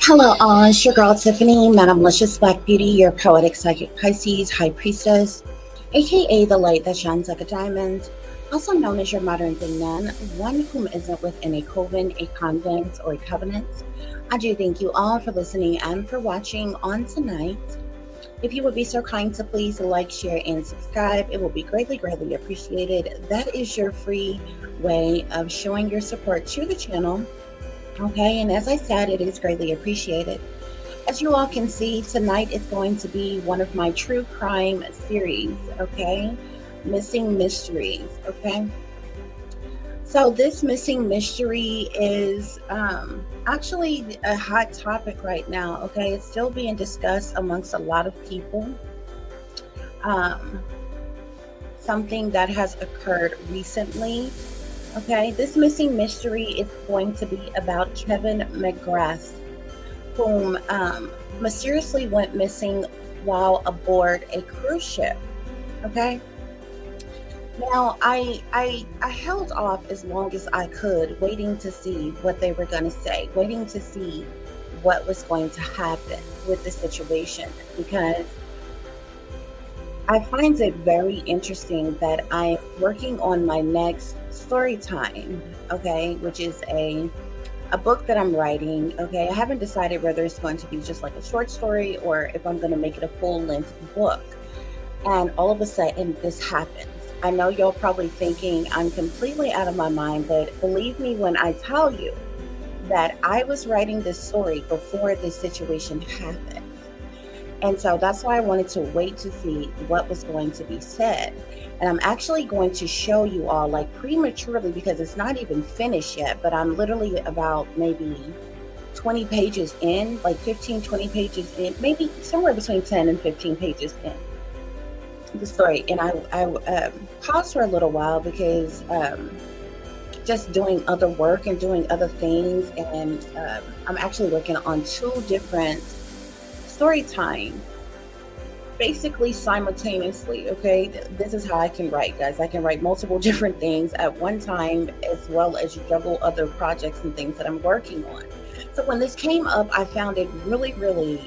Hello, all. It's your girl Tiffany, Madam Licious Black Beauty, your poetic psychic Pisces High Priestess, aka the light that shines like a diamond, also known as your modern day nun, one whom isn't within a coven, a convent, or a covenant. I do thank you all for listening and for watching on tonight. If you would be so kind to please like, share, and subscribe, it will be greatly, greatly appreciated. That is your free way of showing your support to the channel. Okay, and as I said, it is greatly appreciated. As you all can see, tonight is going to be one of my true crime series, okay? Missing mysteries, okay? So this missing mystery is actually a hot topic right now, okay? It's still being discussed amongst a lot of people. Um, Something that has occurred recently. Okay, this missing mystery is going to be about Kevin McGrath, whom mysteriously went missing while aboard a cruise ship. Okay, now I held off as long as I could, waiting to see what they were going to say, waiting to see what was going to happen with the situation, because I find it very interesting that I'm working on my next story time, okay, which is a book that I'm writing. Okay, I haven't decided whether it's going to be just like a short story or if I'm going to make it a full-length book. And all of a sudden this happens. I know you're probably thinking I'm completely out of my mind, but believe me when I tell you that I was writing this story before this situation happened. And so that's why I wanted to wait to see what was going to be said. And I'm actually going to show you all, like, prematurely, because it's not even finished yet, but I'm literally about maybe 20 pages in, like 15, 20 pages in, maybe somewhere between 10 and 15 pages in the story. And I paused for a little while because just doing other work and doing other things. And I'm actually working on two different story time basically simultaneously. Okay, this is how I can write, guys. I can write multiple different things at one time, as well as juggle other projects and things that I'm working on. So when this came up, I found it really, really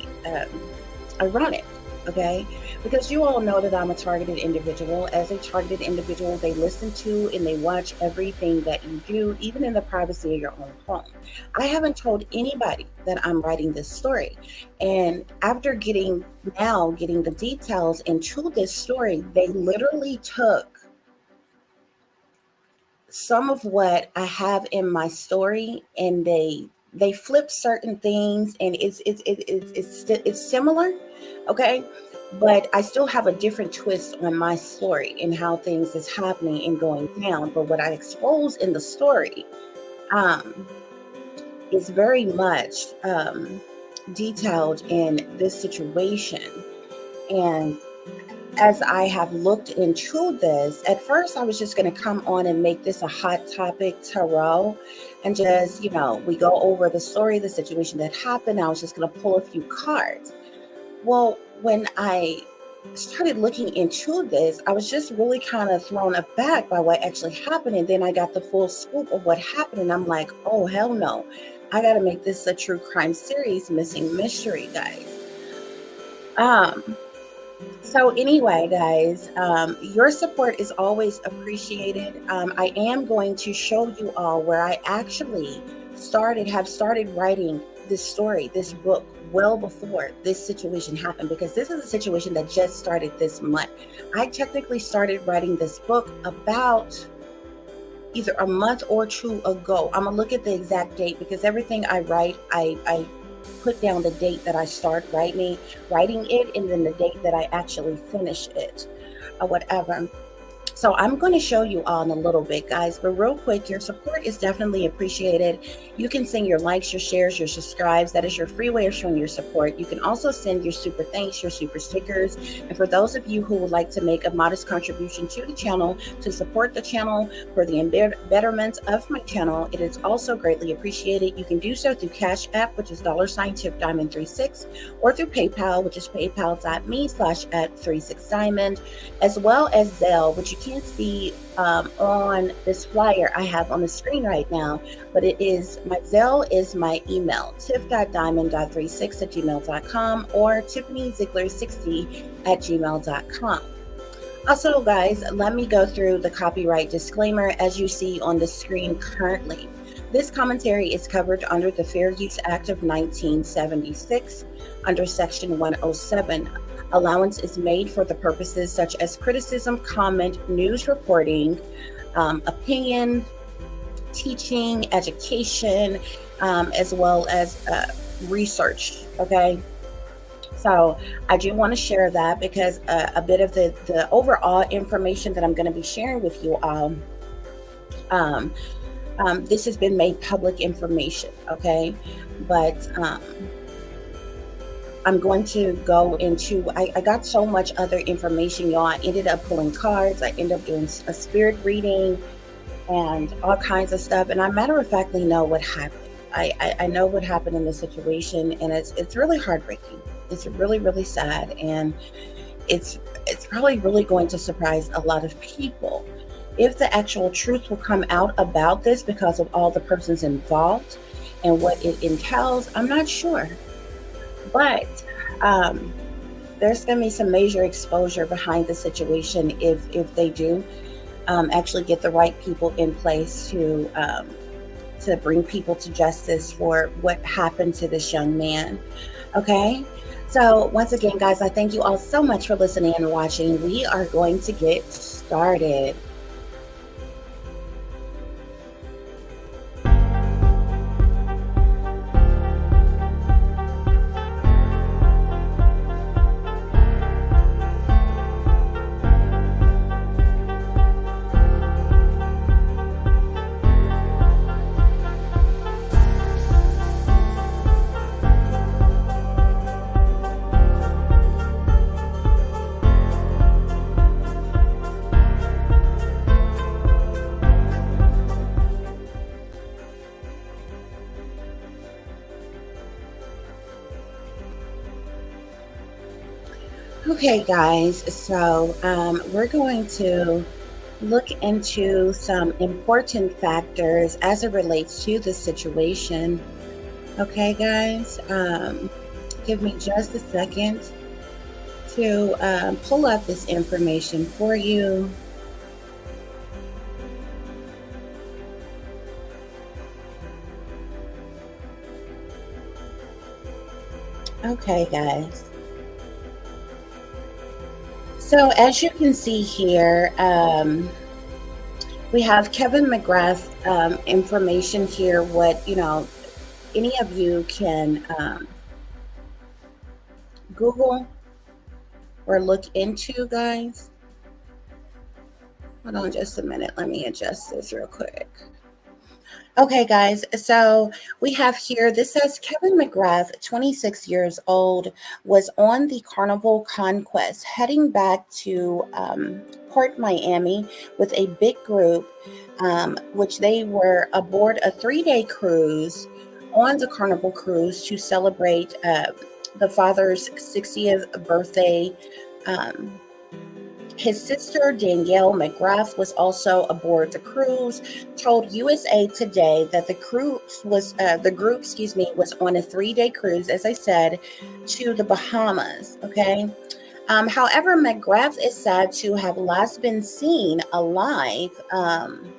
ironic. Okay, because you all know that I'm a targeted individual. As a targeted individual, they listen to and they watch everything that you do, even in the privacy of your own home. I haven't told anybody that I'm writing this story. And after getting the details into this story, they literally took some of what I have in my story and they flip certain things, and it's similar, okay, but I still have a different twist on my story and how things is happening and going down. But what I expose in the story um, is very much detailed in this situation. And as I have looked into this, at first I was just going to come on and make this a hot topic tarot and just, we go over the story, the situation that happened. I was just going to pull a few cards. Well, when I started looking into this, I was just really kind of thrown aback by what actually happened. And then I got the full scoop of what happened. And I'm like, oh, hell no. I got to make this a true crime series, Missing Mystery, guys. So anyway, guys, your support is always appreciated. I am going to show you all where I actually have started writing this story, this book, well before this situation happened, because this is a situation that just started this month. I technically started writing this book about either a month or two ago. I'm gonna look at the exact date, because everything I write, I put down the date that I start writing it, and then the date that I actually finish it, or whatever. So I'm going to show you all in a little bit, guys, but real quick, your support is definitely appreciated. You can send your likes, your shares, your subscribes. That is your free way of showing your support. You can also send your super thanks, your super stickers. And for those of you who would like to make a modest contribution to the channel, to support the channel for the betterment of my channel, it is also greatly appreciated. You can do so through Cash App, which is $TiffDiamond36, or through PayPal, which is paypal.me/@36diamond, as well as Zelle, which you can't see on this flyer I have on the screen right now, but it is my Zelle is my email, tiff.diamond.36@gmail.com or tiffanyziegler60@gmail.com. Also, guys, let me go through the copyright disclaimer as you see on the screen currently. This commentary is covered under the Fair Use Act of 1976 under Section 107. Allowance is made for the purposes such as criticism, comment, news reporting, opinion, teaching, education, as well as research. Okay. So I do want to share that because a bit of the overall information that I'm going to be sharing with you all, this has been made public information, okay? But I'm going to go into, I got so much other information, y'all. I ended up pulling cards. I ended up doing a spirit reading and all kinds of stuff. And I matter of factly know what happened. I know what happened in the situation, and it's really heartbreaking. It's really, really sad, and it's probably really going to surprise a lot of people. If the actual truth will come out about this because of all the persons involved and what it entails, I'm not sure. But there's going to be some major exposure behind the situation if they do actually get the right people in place to bring people to justice for what happened to this young man. Okay. So once again, guys, I thank you all so much for listening and watching. We are going to get started. Okay, guys, so we're going to look into some important factors as it relates to the situation. Okay, guys, give me just a second to pull up this information for you. Okay, guys. So as you can see here, we have Kevin McGrath information here. What, any of you can Google or look into, guys. Hold on just a minute. Let me adjust this real quick. Okay, guys, so we have here, this says Kevin McGrath, 26 years old, was on the Carnival Conquest heading back to Port Miami with a big group, which they were aboard a 3-day cruise on the Carnival Cruise to celebrate the father's 60th birthday. His sister, Danielle McGrath, was also aboard the cruise, told USA Today that the group was on a 3-day cruise, as I said, to the Bahamas, okay? However, McGrath is said to have last been seen alive on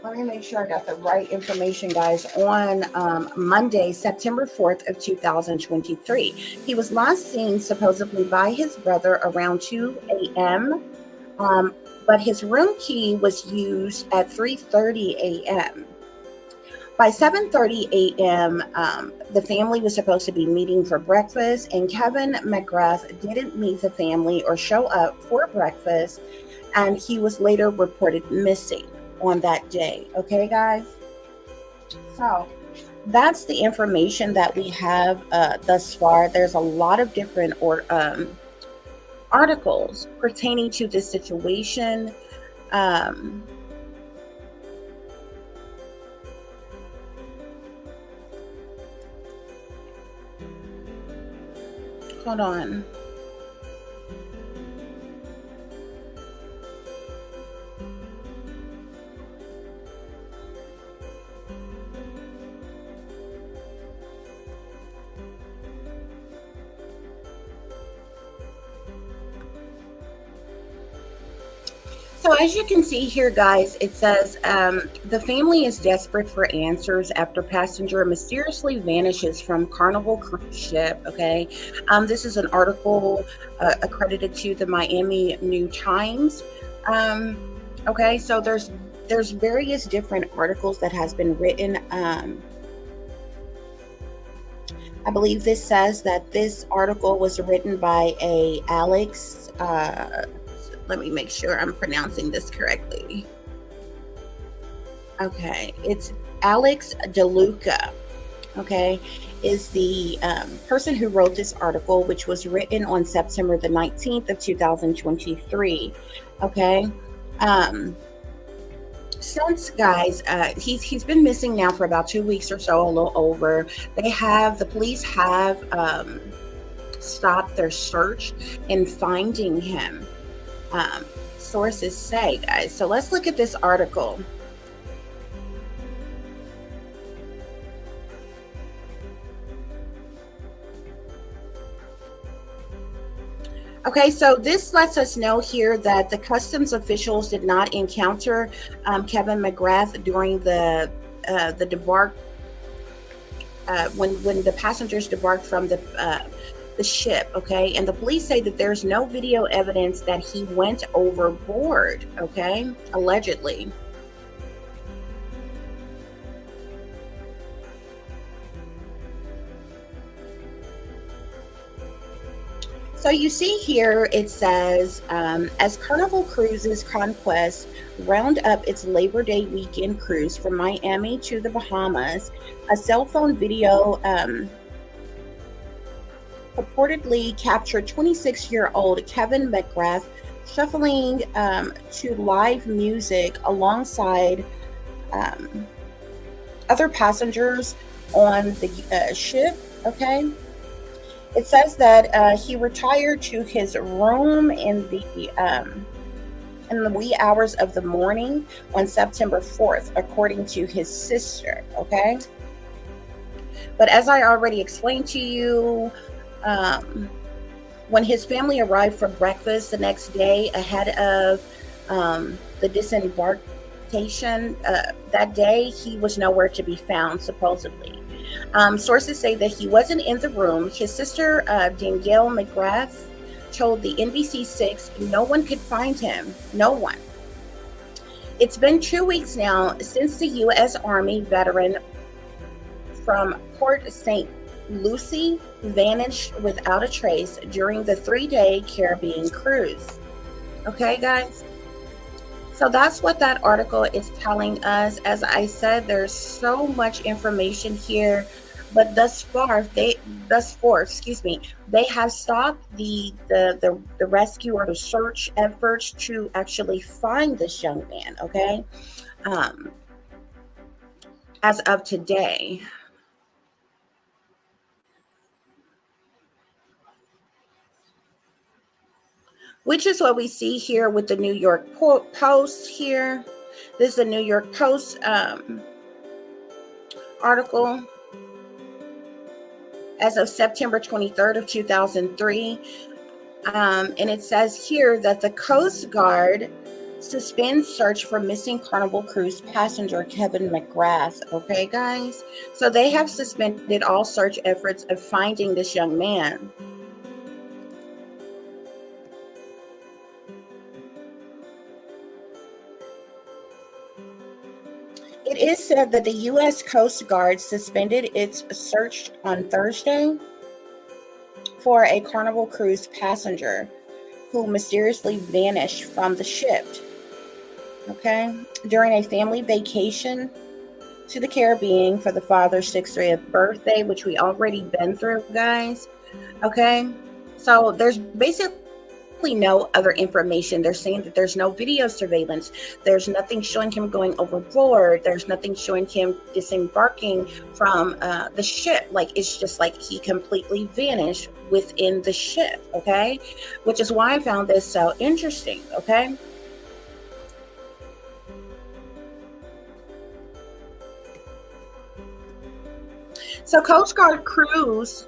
let me make sure I got the right information, guys. On Monday, September 4th of 2023. He was last seen supposedly by his brother around 2 a.m., but his room key was used at 3:30 a.m. By 7:30 a.m., the family was supposed to be meeting for breakfast, and Kevin McGrath didn't meet the family or show up for breakfast, and he was later reported missing on that day. Okay, guys? So that's the information that we have thus far. There's a lot of different articles pertaining to this situation. Hold on. So as you can see here, guys, it says the family is desperate for answers after passenger mysteriously vanishes from Carnival Cruise Ship. Okay, this is an article accredited to the Miami New Times. Um, okay, so there's various different articles that has been written. I believe this says that this article was written by a Alex. Let me make sure I'm pronouncing this correctly. Okay, it's Alex DeLuca. Okay, is the person who wrote this article, which was written on September the 19th of 2023. Okay, um, since guys, he's been missing now for about 2 weeks or so, a little over. The police have stopped their search in finding him. Um, Sources say, guys. So let's look at this article. Okay, so this lets us know here that the customs officials did not encounter Kevin McGrath during the debark when the passengers debarked from the ship. Okay, and the police say that there's no video evidence that he went overboard. Okay, allegedly. So you see here, it says, as Carnival Cruises Conquest round up its Labor Day weekend cruise from Miami to the Bahamas, a cell phone video purportedly captured 26-year-old Kevin McGrath shuffling to live music alongside um, other passengers on the ship. Okay. It says that he retired to his room in the wee hours of the morning on September 4th, according to his sister. Okay, but as I already explained to you, when his family arrived for breakfast the next day ahead of the disembarkation that day, he was nowhere to be found, supposedly. Sources say that he wasn't in the room. His sister, Danielle McGrath, told the NBC6 no one could find him. No one. It's been 2 weeks now since the U.S. Army veteran from Port St. Lucie vanished without a trace during the 3-day Caribbean cruise. Okay, guys? So that's what that article is telling us. As I said, there's so much information here, but thus far, they have stopped the rescue or the search efforts to actually find this young man. Okay, as of today. Which is what we see here with the New York Post here. This is the New York Post article as of September 23rd of 2003. And it says here that the Coast Guard suspends search for missing Carnival Cruise passenger Kevin McGrath. Okay, guys? So they have suspended all search efforts of finding this young man. It is said that the U.S. Coast Guard suspended its search on Thursday for a Carnival Cruise passenger who mysteriously vanished from the ship. Okay, during a family vacation to the Caribbean for the father's 60th birthday, which we already been through, guys. Okay, so there's basically no other information. They're saying that there's no video surveillance. There's nothing showing him going overboard. There's nothing showing him disembarking from the ship. Like, it's just like he completely vanished within the ship. Okay, which is why I found this so interesting. Okay. So Coast Guard crews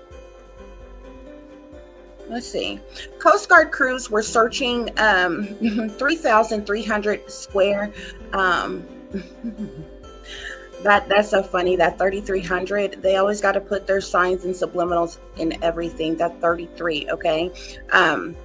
Let's see. Coast Guard crews were searching 3,300 square. Um, that's so funny. That 3,300. They always got to put their signs and subliminals in everything. That 33. Okay. Um,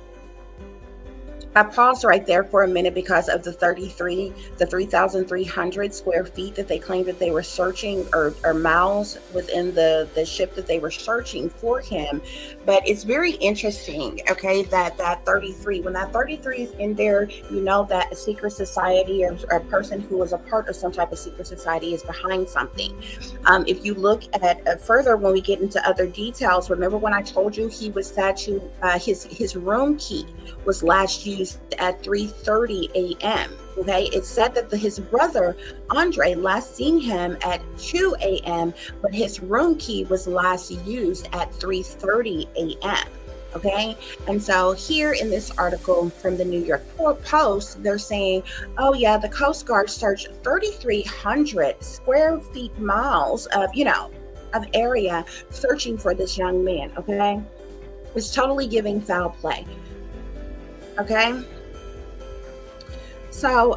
I paused right there for a minute because of the 3,300 square feet that they claimed that they were searching, or miles within the ship that they were searching for him. But it's very interesting, okay, that 33, when that 33 is in there, you know that a secret society, or a person who was a part of some type of secret society, is behind something. If you look at further, when we get into other details, remember when I told you he was said to, his room key was last used at 3:30 a.m. Okay, it said that his brother Andre last seen him at 2 a.m., but his room key was last used at 3:30 a.m. Okay, and so here in this article from the New York Post, they're saying, oh yeah, the Coast Guard searched 3,300 square feet miles of, of area searching for this young man. Okay, it's totally giving foul play. Okay, so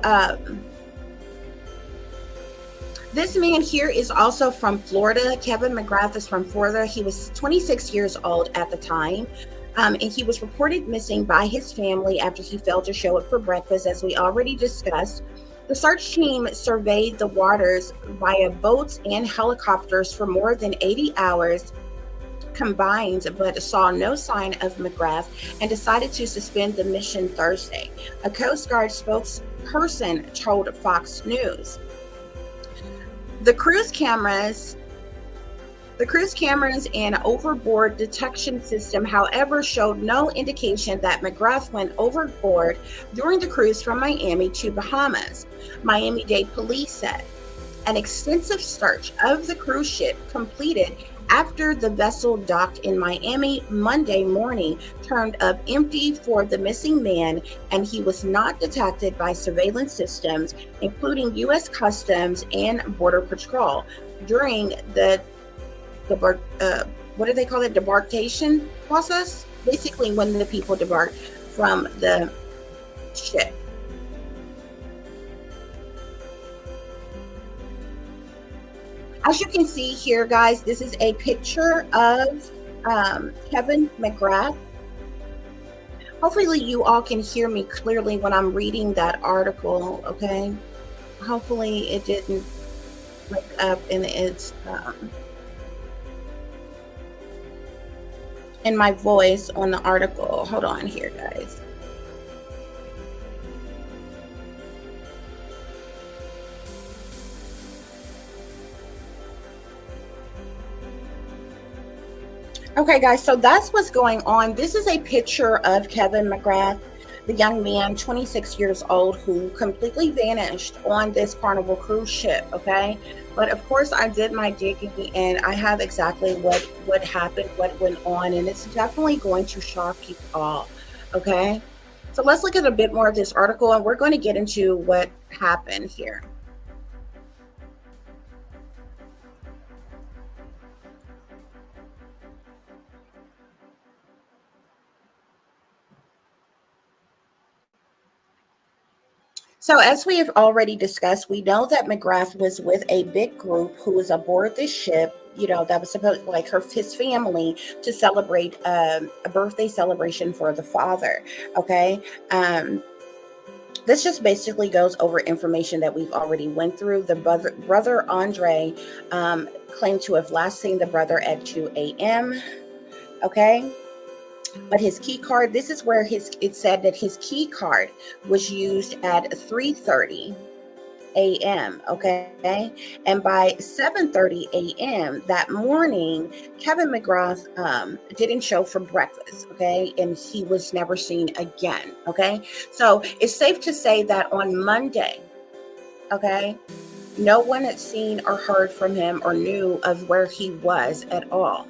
this man here is also from Florida. Kevin McGrath is from Florida. He was 26 years old at the time. And he was reported missing by his family after he failed to show up for breakfast, as we already discussed. The search team surveyed the waters via boats and helicopters for more than 80 hours combined, but saw no sign of McGrath and decided to suspend the mission Thursday. A Coast Guard spokesperson told Fox News. The cruise cameras and overboard detection system, however, showed no indication that McGrath went overboard during the cruise from Miami to Bahamas. Miami-Dade police said an extensive search of the cruise ship completed after the vessel docked in Miami Monday morning turned up empty for the missing man, and he was not detected by surveillance systems, including U.S. Customs and Border Patrol, during the what do they call it? Debarkation process? Basically, when the people debark from the ship. As you can see here, guys, this is a picture of Kevin McGrath. Hopefully you all can hear me clearly when I'm reading that article, okay? Hopefully it didn't break up in its in my voice on the article. Hold on here, guys. Okay, guys, so that's what's going on. This is a picture of Kevin McGrath, the young man, 26 years old, who completely vanished on this Carnival Cruise Ship, okay? But of course, I did my digging, and I have exactly what happened, what went on, and it's definitely going to shock you all, okay? So let's look at a bit more of this article, and we're going to get into what happened here. So, as we have already discussed, we know that McGrath was with a big group who was aboard this ship, that was supposed, like, his family, to celebrate a birthday celebration for the father. Okay. This just basically goes over information that we've already went through. The brother Andre claimed to have last seen the brother at 2 a.m. Okay. But his key card, this is where it said that his key card was used at 3:30 a.m. Okay, and by 7:30 a.m. that morning, Kevin McGrath didn't show for breakfast. Okay, and he was never seen again. Okay, so it's safe to say that on Monday, okay, no one had seen or heard from him or knew of where he was at all.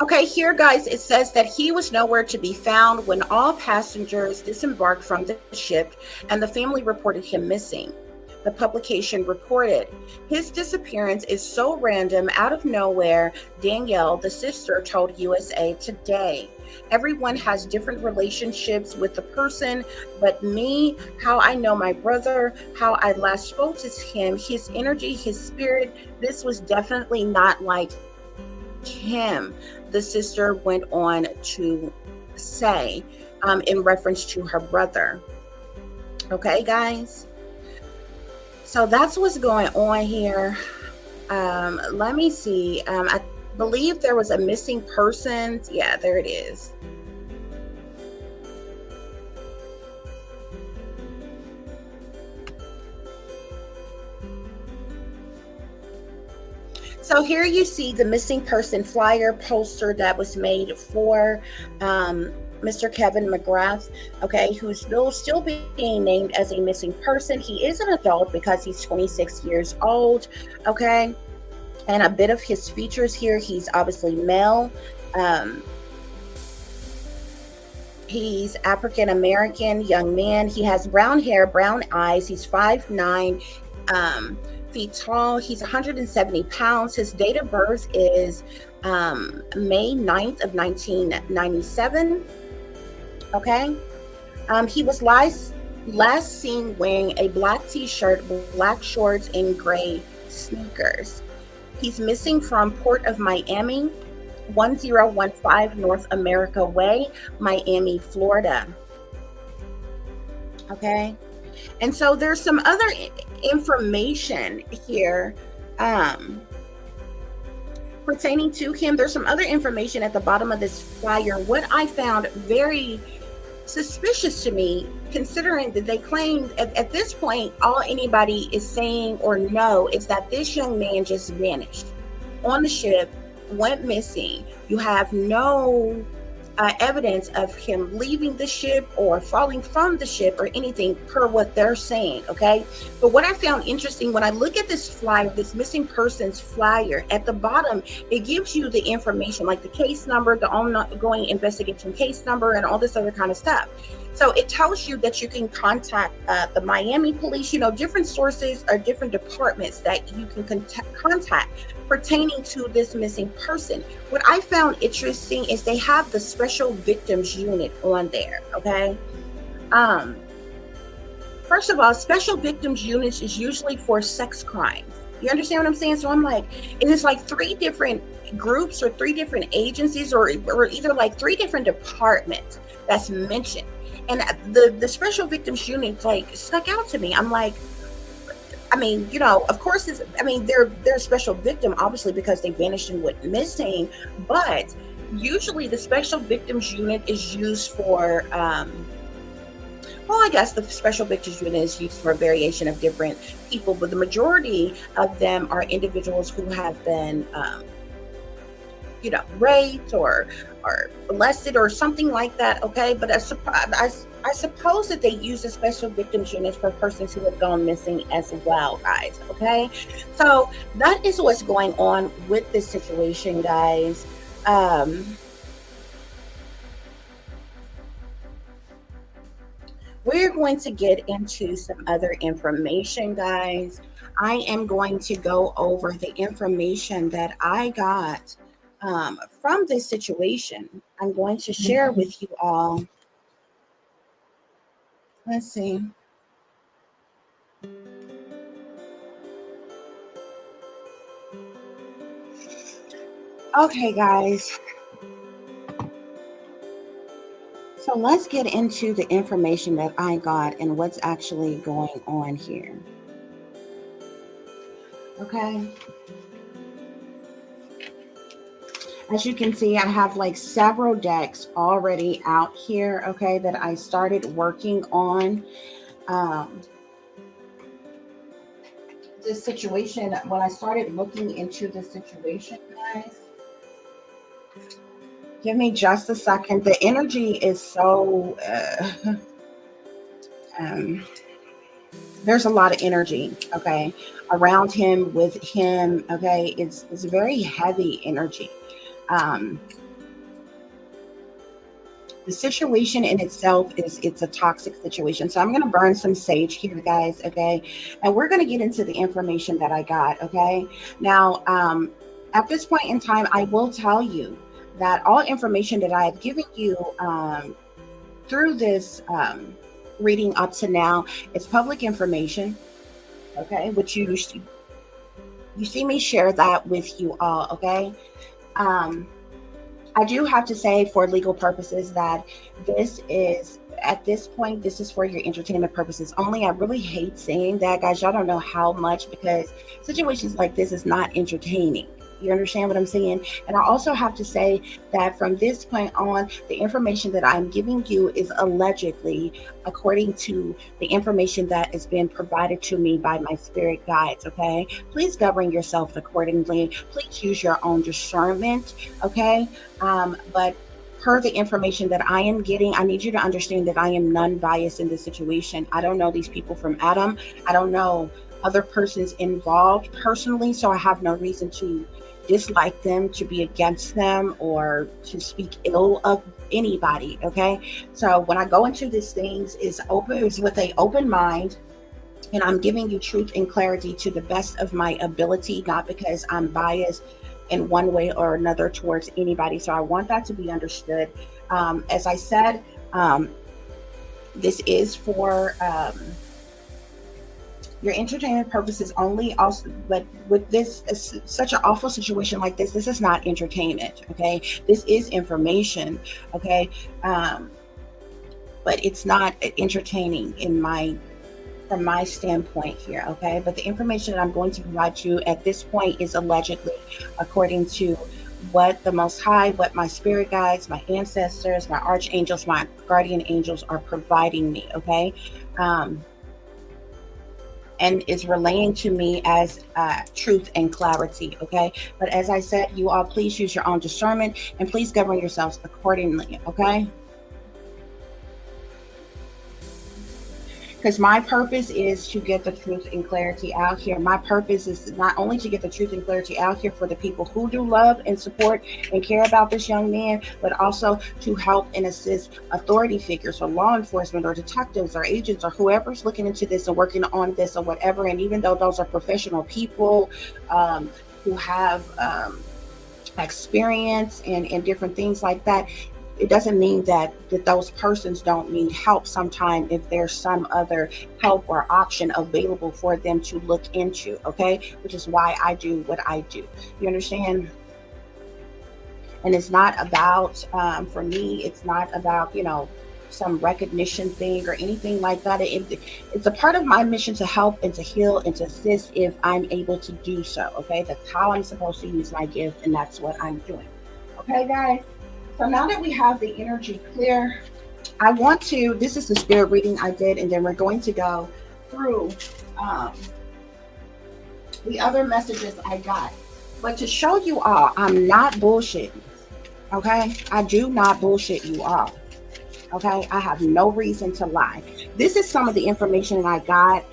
Okay, here, guys, it says that he was nowhere to be found when all passengers disembarked from the ship and the family reported him missing. The publication reported his disappearance is so random, out of nowhere. Danielle, the sister, told USA Today. Everyone has different relationships with the person, but me, how I know my brother, how I last spoke to him, his energy, his spirit, this was definitely not like him, the sister went on to say, in reference to her brother. Okay, guys. So that's what's going on here. Let me see. I believe there was a missing person. Yeah, there it is. So here you see the missing person flyer poster that was made for Mr. Kevin McGrath, okay, who's still being named as a missing person. He is an adult because he's 26 years old, okay. And a bit of his features here, he's obviously male. He's African American, young man. He has brown hair, brown eyes. He's 5'9", feet tall. He's 170 pounds. His date of birth is May 9th of 1997. Okay. He was last seen wearing a black t-shirt, black shorts, and gray sneakers. He's missing from Port of Miami, 1015 North America Way, Miami, Florida. Okay. And so there's some other information here pertaining to him. There's some other information at the bottom of this flyer. What I found very suspicious to me, considering that they claimed at this point, all anybody is saying or know is that this young man just vanished on the ship, went missing. You have no evidence of him leaving the ship or falling from the ship or anything per what they're saying, okay? But what I found interesting, when I look at this flyer, this missing persons flyer, at the bottom, it gives you the information like the case number, the ongoing investigation case number, and all this other kind of stuff. So it tells you that you can contact the Miami police, different sources or different departments that you can contact pertaining to this missing person. What I found interesting is they have the special victims unit on there, okay? First of all, special victims units is usually for sex crimes. You understand what I'm saying? So I'm like, and it's like 3 different groups or 3 different agencies or either like 3 different departments that's mentioned. And the special victims unit like stuck out to me. I'm like, I mean, of course, they're a special victim, obviously, because they vanished and went missing. But usually the special victims unit is used for, I guess the special victims unit is used for a variation of different people. But the majority of them are individuals who have been, raped or molested or something like that, okay? But I suppose that they use the special victims unit for persons who have gone missing as well, guys, okay? So that is what's going on with this situation, guys. We're going to get into some other information, guys. I am going to go over the information that I got from this situation. I'm going to share with you all. Let's see. Okay, guys. So let's get into the information that I got and what's actually going on here. Okay. As you can see, I have like several decks already out here, okay, that I started working on. This situation, when I started looking into the situation, guys, give me just a second. The energy is so, there's a lot of energy, okay, around him, with him, okay. It's very heavy energy. The situation in itself it's a toxic situation. So I'm going to burn some sage here, guys. Okay. And we're going to get into the information that I got. Okay. Now, at this point in time, I will tell you that all information that I have given you through this reading up to now, it's public information. Okay. Which you see me share that with you all. Okay. I do have to say, for legal purposes, that this is, at this point, this is for your entertainment purposes only. I really hate saying that, guys. Y'all don't know how much, because situations like this is not entertaining. You understand what I'm saying? And I also have to say that from this point on, the information that I'm giving you is allegedly according to the information that is being provided to me by my spirit guides. Okay. Please govern yourself accordingly. Please use your own discernment. Okay. But per the information that I am getting, I need you to understand that I am non-biased in this situation. I don't know these people from Adam. I don't know other persons involved personally, so I have no reason to dislike them, to be against them, or to speak ill of anybody. Okay. So when I go into these things, is with an open mind, and I'm giving you truth and clarity to the best of my ability, not because I'm biased in one way or another towards anybody. So I want that to be understood. As I said, this is for your entertainment purposes only. Also, but with this, such an awful situation like this is not entertainment. Okay. This is information. Okay. But it's not entertaining from my standpoint here. Okay. But the information that I'm going to provide you at this point is allegedly according to what the Most High, what my spirit guides, my ancestors, my archangels, my guardian angels are providing me. Okay. And is relaying to me as truth and clarity. Okay. But as I said, you all please use your own discernment and please govern yourselves accordingly. Okay. Because my purpose is to get the truth and clarity out here. My purpose is not only to get the truth and clarity out here for the people who do love and support and care about this young man, but also to help and assist authority figures or law enforcement or detectives or agents or whoever's looking into this and working on this or whatever. And even though those are professional people who have experience and different things like that, it doesn't mean that those persons don't need help sometime if there's some other help or option available for them to look into. Okay. Which is why I do what I do. You understand? And it's not about, for me, it's not about, some recognition thing or anything like that. It's a part of my mission to help and to heal and to assist if I'm able to do so. Okay. That's how I'm supposed to use my gift. And that's what I'm doing. Okay, guys. So now that we have the energy clear, this is the spirit reading I did, and then we're going to go through the other messages I got. But to show you all, I'm not bullshitting. Okay? I do not bullshit you all. Okay? I have no reason to lie. This is some of the information that I got,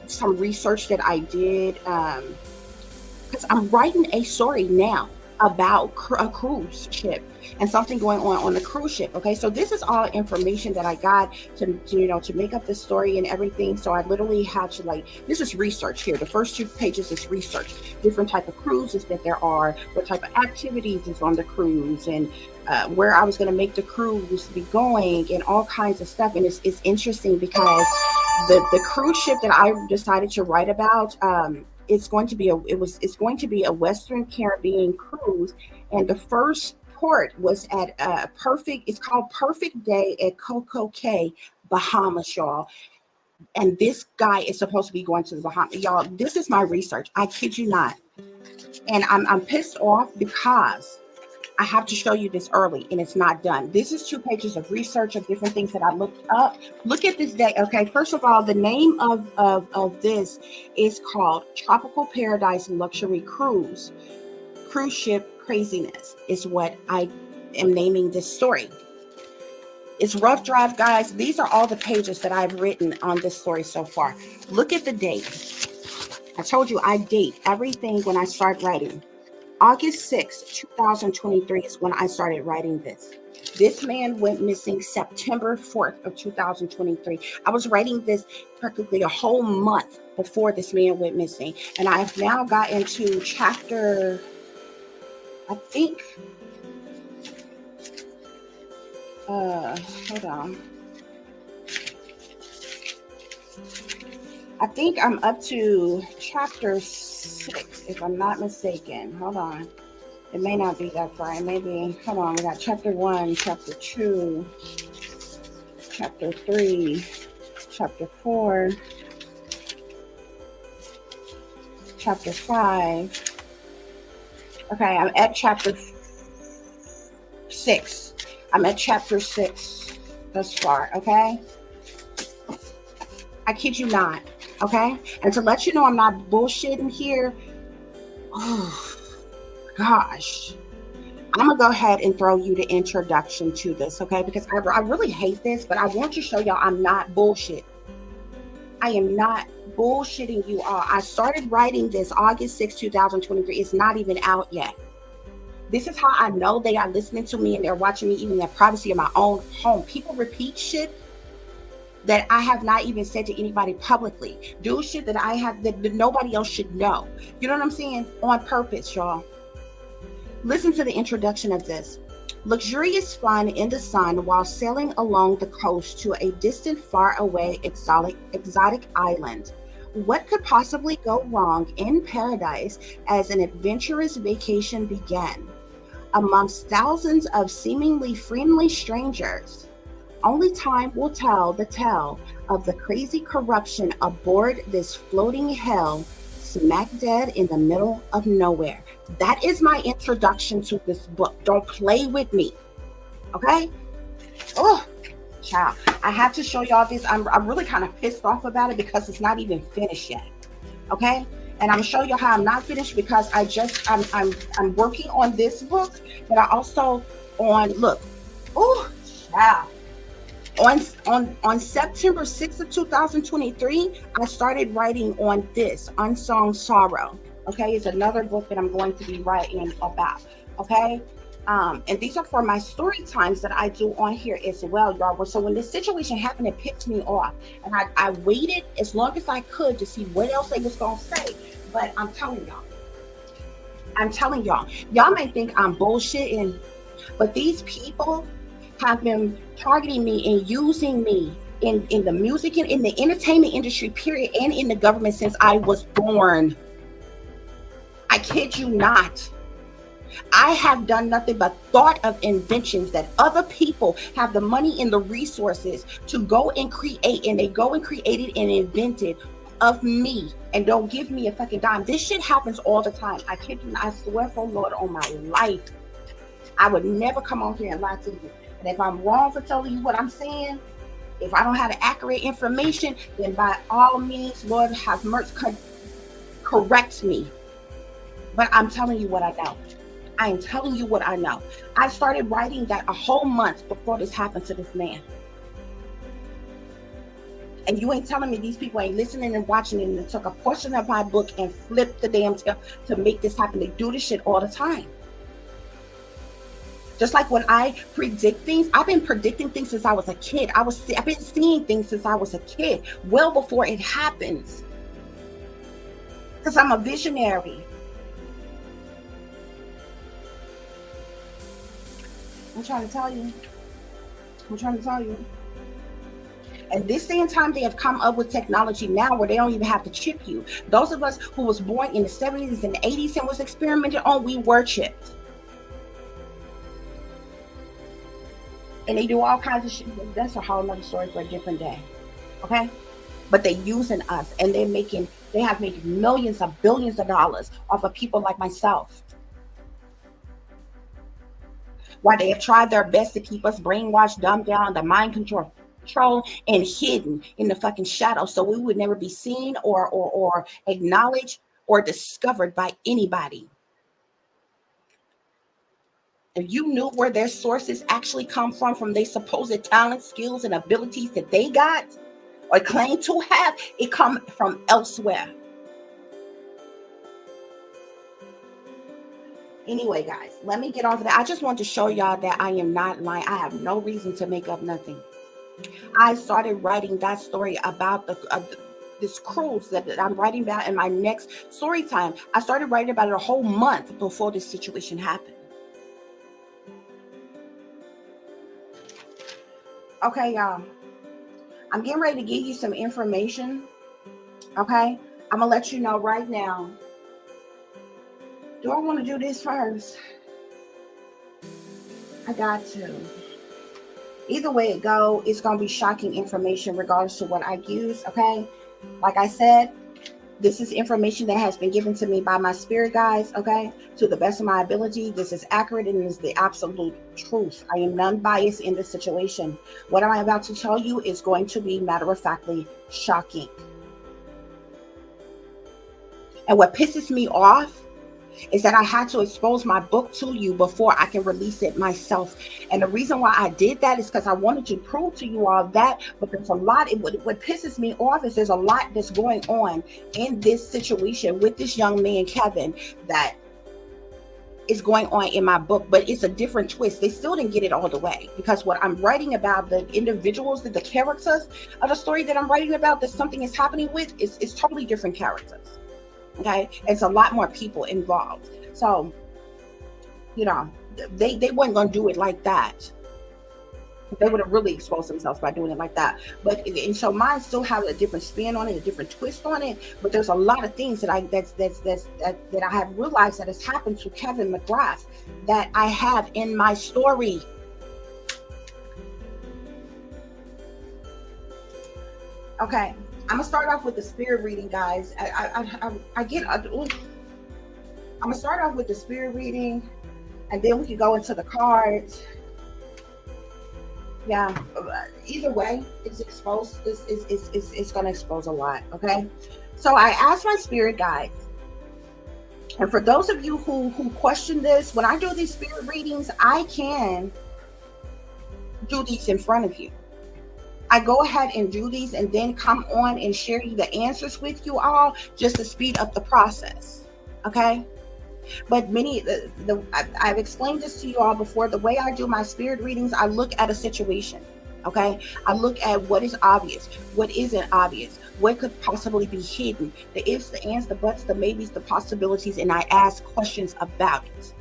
some research that I did, because I'm writing a story now about a cruise ship and something going on the cruise ship. Okay, so this is all information that I got to make up this story and everything. So I literally had to this is research here. The first 2 pages is research, different type of cruises that there are, what type of activities is on the cruise, and where I was going to make the cruise be going, and all kinds of stuff. And it's interesting because the cruise ship that I decided to write about, it's going to be a Western Caribbean cruise, and the first port was at it's called Perfect Day at Coco Cay, Bahamas, y'all. And this guy is supposed to be going to the Bahamas, y'all. This is my research. I kid you not. And I'm pissed off because I have to show you this early and it's not done. This is 2 pages of research of different things that I looked up. Look at this day. Okay. First of all, the name of this is called Tropical Paradise Luxury Cruise Ship Craziness is what I am naming this story. It's rough drive, guys. These are all the pages that I've written on this story so far. Look at the date. I told you I date everything when I start writing. August 6th, 2023 is when I started writing this. This man went missing September 4th of 2023. I was writing this practically a whole month before this man went missing. And I've now got into chapter, I think, hold on. I think I'm up to chapter 6, if I'm not mistaken. Hold on. It may not be that far. Maybe, hold on. We got chapter 1, chapter 2, chapter 3, chapter 4, chapter 5. Okay, I'm at chapter 6. I'm at chapter 6 thus far, okay? I kid you not, okay? And to let you know I'm not bullshitting here, oh, gosh. I'm going to go ahead and throw you the introduction to this, okay? Because I really hate this, but I want to show y'all I'm not bullshit. I am not bullshitting you all. I started writing this August 6, 2023. It's not even out yet. This is how I know they are listening to me and they're watching me even in the privacy of my own home. People repeat shit that I have not even said to anybody publicly. Do shit that I have that nobody else should know. You know what I'm saying? On purpose, y'all. Listen to the introduction of this. Luxurious fun in the sun while sailing along the coast to a distant, faraway, exotic island. What could possibly go wrong in paradise as an adventurous vacation began? Amongst thousands of seemingly friendly strangers, only time will tell the tale of the crazy corruption aboard this floating hell, smack dead in the middle of nowhere. That is my introduction to this book. Don't play with me, okay? Oh, child, I have to show y'all this. I'm really kind of pissed off about it because it's not even finished yet, okay? And I'm gonna show you how I'm not finished because I'm working on this book, but I also look. Oh, child. On September 6th of 2023, I started writing on this, Unsung Sorrow. Okay, it's another book that I'm going to be writing about. Okay, and these are for my story times that I do on here as well, y'all. So when this situation happened, it pissed me off, and I waited as long as I could to see what else they was gonna say. But I'm telling y'all, y'all may think I'm bullshitting, but these people have been targeting me and using me in the music and in the entertainment industry, period, and in the government since I was born. I kid you not. I have done nothing but thought of inventions that other people have the money and the resources to go and create, and they go and created and invented of me and don't give me a fucking dime. This shit happens all the time. I kid you not. I swear for Lord on my life, I would never come on here and lie to you. And if I'm wrong for telling you what I'm saying, if I don't have the accurate information, then by all means, Lord have mercy, correct me. But I'm telling you what I know. I am telling you what I know. I started writing that a whole month before this happened to this man. And you ain't telling me these people ain't listening and watching and took a portion of my book and flipped the damn tail to make this happen. They do this shit all the time. Just like when I predict things, I've been predicting things since I was a kid. I've been seeing things since I was a kid, well before it happens. Because I'm a visionary. I'm trying to tell you. And this day and time, they have come up with technology now where they don't even have to chip you. Those of us who was born in the 70s and 80s and was experimented on, we were chipped. And they do all kinds of shit. That's a whole nother story for a different day. Okay? But they're using us, and they have made millions of billions of dollars off of people like myself. While they have tried their best to keep us brainwashed, dumbed down, the mind control and hidden in the fucking shadows, so we would never be seen or acknowledged or discovered by anybody. If you knew where their sources actually come from their supposed talents, skills, and abilities that they got or claim to have, it come from elsewhere. Anyway, guys, let me get off of that. I just want to show y'all that I am not lying. I have no reason to make up nothing. I started writing that story about this cruise that I'm writing about in my next story time. I started writing about it a whole month before this situation happened. Okay, y'all. I'm getting ready to give you some information. Okay, I'm gonna let you know right now. Do I want to do this first? I got to. Either way it go, it's gonna be shocking information regardless of what I use. Okay, like I said, this is information that has been given to me by my spirit guides. Okay, to the best of my ability, this is accurate and is the absolute truth. I am non-biased in this situation. What I'm about to tell you is going to be matter-of-factly shocking. And what pisses me off is that I had to expose my book to you before I can release it myself. And the reason why I did that is because I wanted to prove to you all that, but there's a lot, what pisses me off is there's a lot that's going on in this situation with this young man, Kevin, that is going on in my book, but it's a different twist. They still didn't get it all the way, because what I'm writing about, the individuals, the characters of the story that I'm writing about, that something is happening with, is totally different characters. Okay, it's a lot more people involved. So, you know, they weren't going to do it like that. They would have really exposed themselves by doing it like that. But and so mine still have a different spin on it, a different twist on it. But there's a lot of things that that I have realized that has happened to Kevin McGrath that I have in my story. Okay. I'm gonna start off with the spirit reading, guys. I'm gonna start off with the spirit reading, and then we can go into the cards. Yeah. Either way, it's exposed. It's gonna expose a lot. Okay. So I asked my spirit guides, and for those of you who question this, when I do these spirit readings, I can do these in front of you. I go ahead and do these and then come on and share the answers with you all, just to speed up the process. Okay. But I've explained this to you all before. The way I do my spirit readings, I look at a situation. Okay. I look at what is obvious, what isn't obvious, what could possibly be hidden, the ifs, the ands, the buts, the maybes, the possibilities, and I ask questions about it.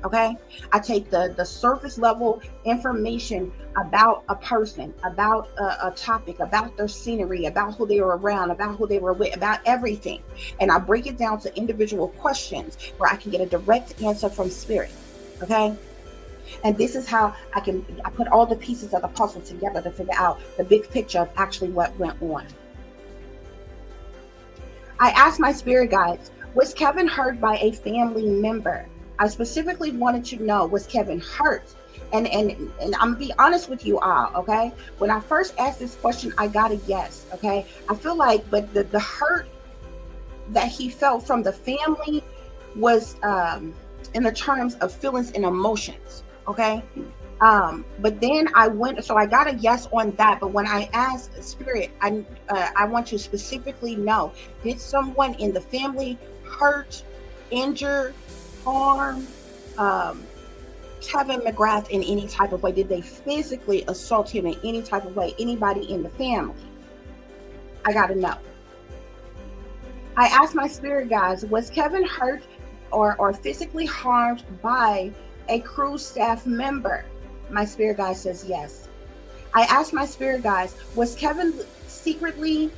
Okay, I take the surface level information about a person, about a topic, about their scenery, about who they were around, about who they were with, about everything. And I break it down to individual questions where I can get a direct answer from spirit. Okay. And this is how I put all the pieces of the puzzle together to figure out the big picture of actually what went on. I asked my spirit guides, was Kevin hurt by a family member? I specifically wanted to know, was Kevin hurt? And I'm gonna be honest with you all, okay? When I first asked this question, I got a yes, okay? I feel like, but the hurt that he felt from the family was in the terms of feelings and emotions, okay? But then I got a yes on that. But when I asked Spirit, I want to specifically know, did someone in the family hurt, injure, harm Kevin McGrath in any type of way? Did they physically assault him in any type of way? Anybody in the family? I gotta know. I asked my spirit guides, was Kevin hurt or physically harmed by a cruise staff member? My spirit guide says yes. I asked my spirit guides, was Kevin secretly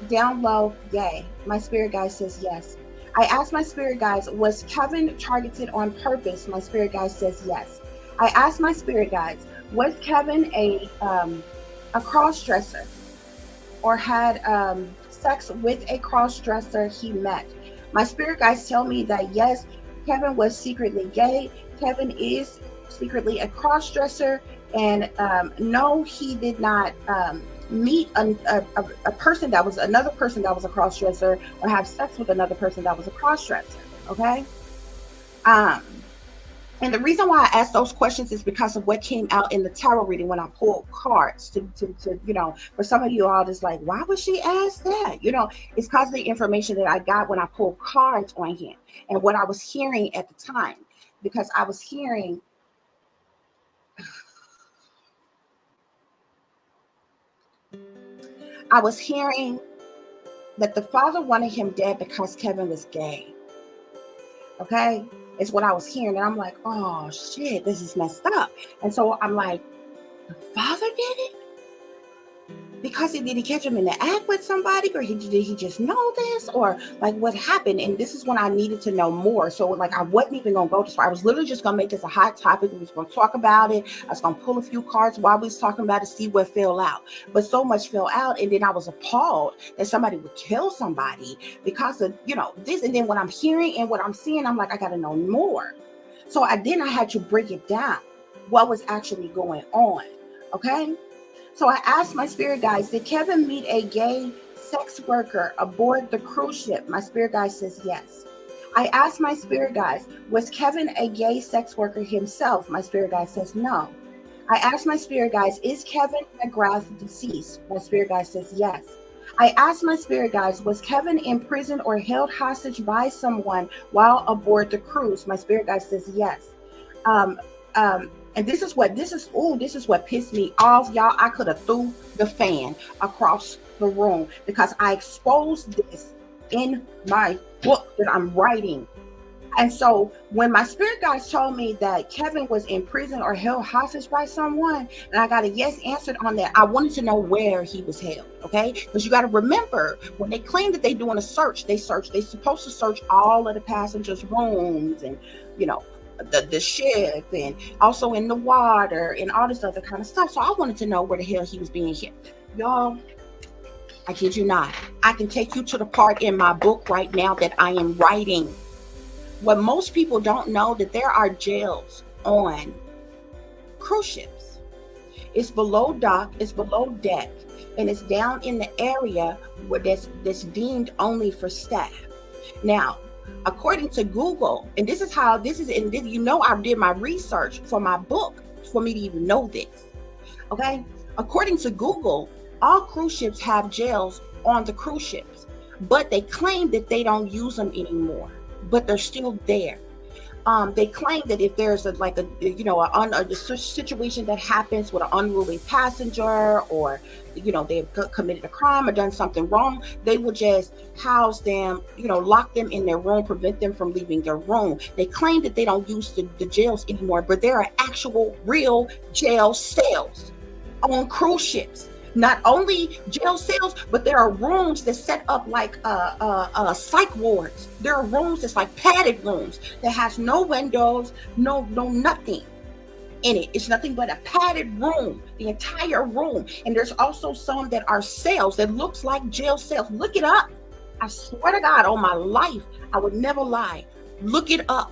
down low gay? My spirit guide says yes. I asked my spirit guides, was Kevin targeted on purpose? My spirit guide says yes. I asked my spirit guides, was Kevin a cross-dresser or had sex with a cross-dresser he met? My spirit guides tell me that yes, Kevin was secretly gay. Kevin is secretly a cross-dresser, and no, he did not meet a person that was another person that was a cross-dresser, or have sex with another person that was a cross-dresser. Okay. And the reason why I asked those questions is because of what came out in the tarot reading when I pulled cards to for some of you all, just like, why would she ask that? It's because of the information that I got when I pulled cards on him and what I was hearing at the time. because I was hearing that the father wanted him dead because Kevin was gay. Okay, is what I was hearing, and I'm like, oh shit, this is messed up. And so I'm like, the father did it? Because did he catch him in the act with somebody, or did he just know this, or like what happened? And this is when I needed to know more. So like I wasn't even gonna go this far. I was literally just gonna make this a hot topic. We was gonna talk about it. I was gonna pull a few cards while we was talking about it, see what fell out. But so much fell out, and then I was appalled that somebody would kill somebody because of this. And then what I'm hearing and what I'm seeing, I'm like, I gotta know more. So I had to break it down, what was actually going on. Okay. So I asked my spirit guides, did Kevin meet a gay sex worker aboard the cruise ship? My spirit guide says yes. I asked my spirit guides, was Kevin a gay sex worker himself? My spirit guide says no. I asked my spirit guides, is Kevin McGrath deceased? My spirit guide says yes. I asked my spirit guides, was Kevin imprisoned or held hostage by someone while aboard the cruise? My spirit guide says yes. And this is what pissed me off, y'all. I could have threw the fan across the room because I exposed this in my book that I'm writing. And so when my spirit guides told me that Kevin was in prison or held hostage by someone, and I got a yes answered on that, I wanted to know where he was held, okay? Because you got to remember, when they claim that they're doing a search, they're supposed to search all of the passengers' rooms and, the ship, and also in the water and all this other kind of stuff. So I wanted to know where the hell he was being held. Y'all, I kid you not. I can take you to the part in my book right now that I am writing. What most people don't know, that there are jails on cruise ships. It's below dock, it's below deck, and it's down in the area where that's deemed only for staff. Now, according to Google, and I did my research for my book for me to even know this. Okay, according to Google, all cruise ships have jails on the cruise ships, but they claim that they don't use them anymore, but they're still there. They claim that if there's a situation that happens with an unruly passenger, or they've committed a crime or done something wrong, they will just house them, lock them in their room, prevent them from leaving their room. They claim that they don't use the jails anymore, but there are actual real jail cells on cruise ships. Not only jail cells, but there are rooms that set up like psych wards. There are rooms that's like padded rooms that has no windows, no nothing in it. It's nothing but a padded room, the entire room. And there's also some that are cells that looks like jail cells. Look it up. I swear to God, on my life, I would never lie. Look it up.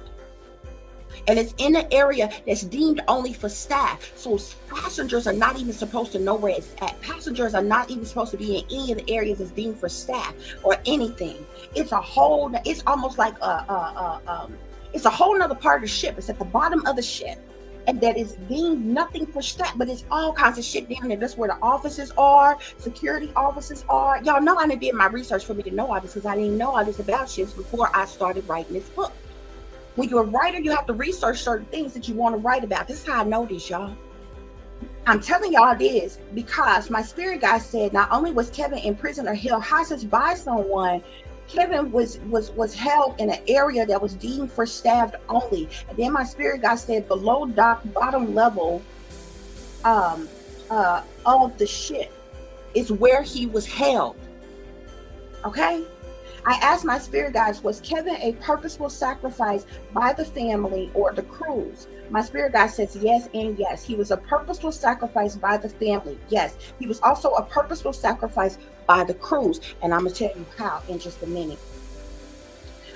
And it's in an area that's deemed only for staff. So passengers are not even supposed to know where it's at. Passengers are not even supposed to be in any of the areas that's deemed for staff or anything. It's almost like it's a whole nother part of the ship. It's at the bottom of the ship. And that is deemed nothing for staff, but it's all kinds of shit down there. That's where the offices are, security offices are. Y'all know I did my research for me to know all this, because I didn't know all this about ships before I started writing this book. When you're a writer, you have to research certain things that you want to write about. This is how I know this, y'all. I'm telling y'all this because my spirit guide said not only was Kevin in prison or held hostage by someone, Kevin was held in an area that was deemed for staff only. And then my spirit guide said below dock, bottom level of the ship is where he was held. Okay? I asked my spirit guides, was Kevin a purposeful sacrifice by the family or the cruise? My spirit guide says yes and yes. He was a purposeful sacrifice by the family. Yes. He was also a purposeful sacrifice by the cruise. And I'm going to tell you how in just a minute.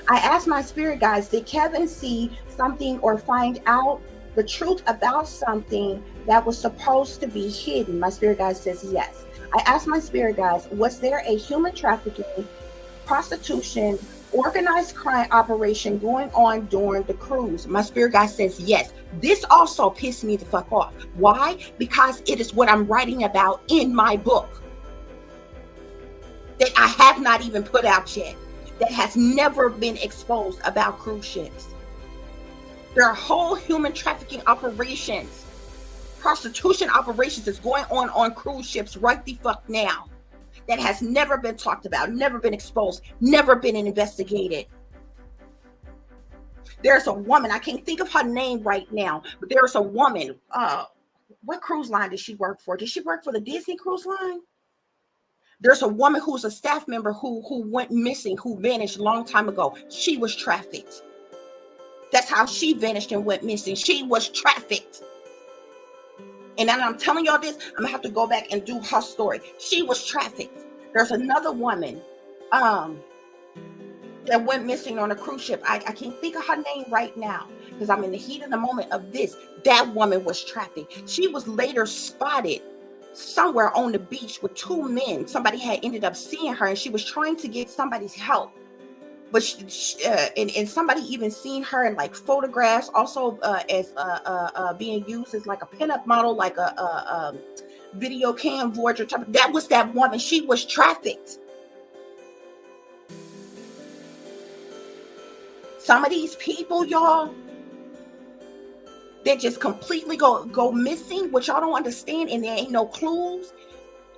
I asked my spirit guides, did Kevin see something or find out the truth about something that was supposed to be hidden? My spirit guide says yes. I asked my spirit guides, was there a human trafficking, prostitution, organized crime operation going on during the cruise? My spirit guide says yes. This also pissed me the fuck off. Why? Because it is what I'm writing about in my book that I have not even put out yet, that has never been exposed about cruise ships. There are whole human trafficking operations, prostitution operations that's going on cruise ships right the fuck now that has never been talked about, never been exposed, never been investigated. There's a woman, I can't think of her name right now, but there's a woman. What cruise line did she work for? Did she work for the Disney Cruise Line? There's a woman who's a staff member who went missing, who vanished a long time ago. She was trafficked. That's how she vanished and went missing. She was trafficked. And then I'm telling y'all this, I'm gonna have to go back and do her story. She was trafficked. There's another woman that went missing on a cruise ship. I can't think of her name right now because I'm in the heat of the moment of this. That woman was trafficked. She was later spotted somewhere on the beach with two men. Somebody had ended up seeing her and she was trying to get somebody's help. But and somebody even seen her in like photographs, also as being used as like a pinup model, like a video cam voyager type. That was that woman. She was trafficked. Some of these people, y'all, they just completely go missing, which y'all don't understand, and there ain't no clues.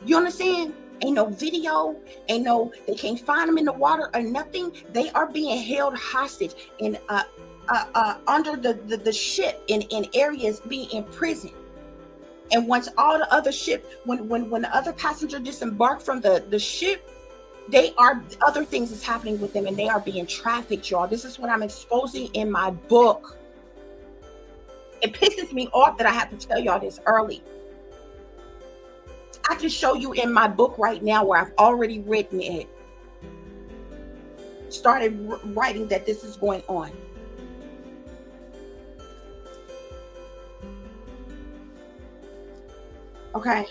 You understand? Ain't no video, they can't find them in the water or nothing. They are being held hostage in under the ship in areas, being imprisoned. And once all the other ship, when the other passenger disembark from the ship, other things is happening with them and they are being trafficked, y'all. This is what I'm exposing in my book. It pisses me off that I have to tell y'all this early. I can show you in my book right now where I've already written it. Started writing that this is going on. Okay.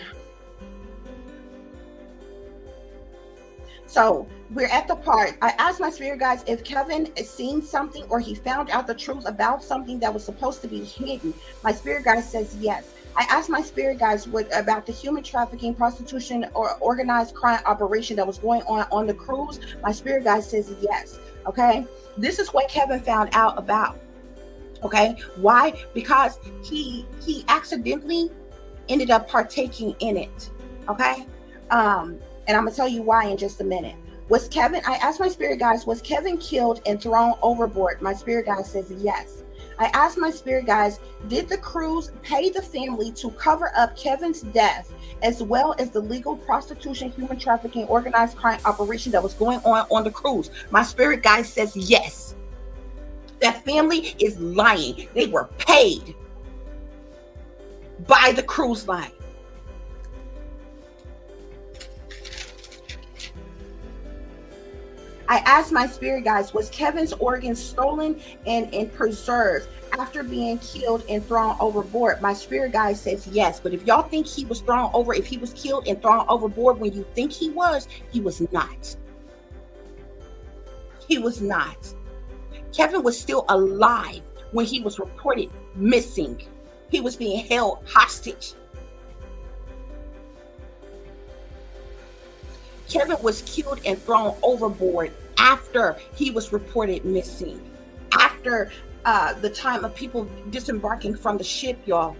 So we're at the part. I asked my spirit guides if Kevin has seen something or he found out the truth about something that was supposed to be hidden. My spirit guide says yes. I asked my spirit guides about the human trafficking, prostitution, or organized crime operation that was going on the cruise. My spirit guide says yes. Okay. This is what Kevin found out about. Okay. Why? Because he accidentally ended up partaking in it. Okay. And I'm gonna tell you why in just a minute. I asked my spirit guides, was Kevin killed and thrown overboard? My spirit guide says yes. I asked my spirit guides, did the cruise pay the family to cover up Kevin's death, as well as the legal prostitution, human trafficking, organized crime operation that was going on the cruise? My spirit guide says yes. That family is lying. They were paid by the cruise line. I asked my spirit guides, was Kevin's organs stolen and preserved after being killed and thrown overboard? My spirit guide says yes. But if y'all think he was thrown over, if he was killed and thrown overboard when you think he was not. He was not. Kevin was still alive when he was reported missing. He was being held hostage. Kevin was killed and thrown overboard after he was reported missing. After the time of people disembarking from the ship, y'all.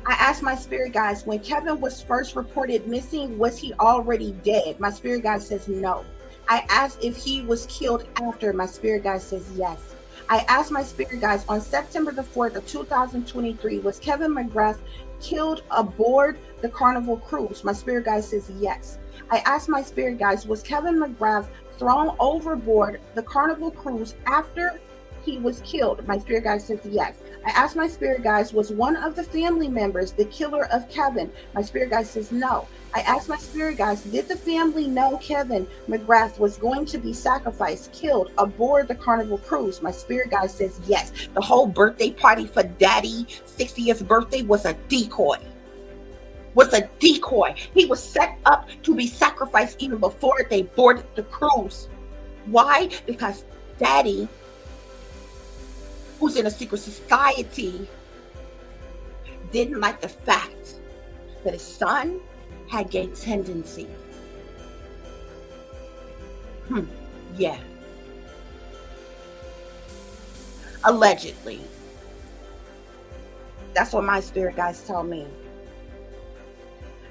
I asked my spirit guides, when Kevin was first reported missing, was he already dead? My spirit guide says no. I asked if he was killed after. My spirit guide says yes. I asked my spirit guides, on September the 4th of 2023, was Kevin McGrath killed aboard the Carnival Cruise? My spirit guide says yes. I asked my spirit guides, was Kevin McGrath thrown overboard the Carnival Cruise after he was killed? My spirit guide says yes. I asked my spirit guides, was one of the family members the killer of Kevin? My spirit guide says no. I asked my spirit guides, did the family know Kevin McGrath was going to be sacrificed, killed aboard the Carnival Cruise? My spirit guide says yes. The whole birthday party for Daddy's 60th birthday was a decoy. He was set up to be sacrificed even before they boarded the cruise. Why? Because Daddy, who's in a secret society, didn't like the fact that his son had gay tendencies. Yeah. Allegedly. That's what my spirit guides tell me.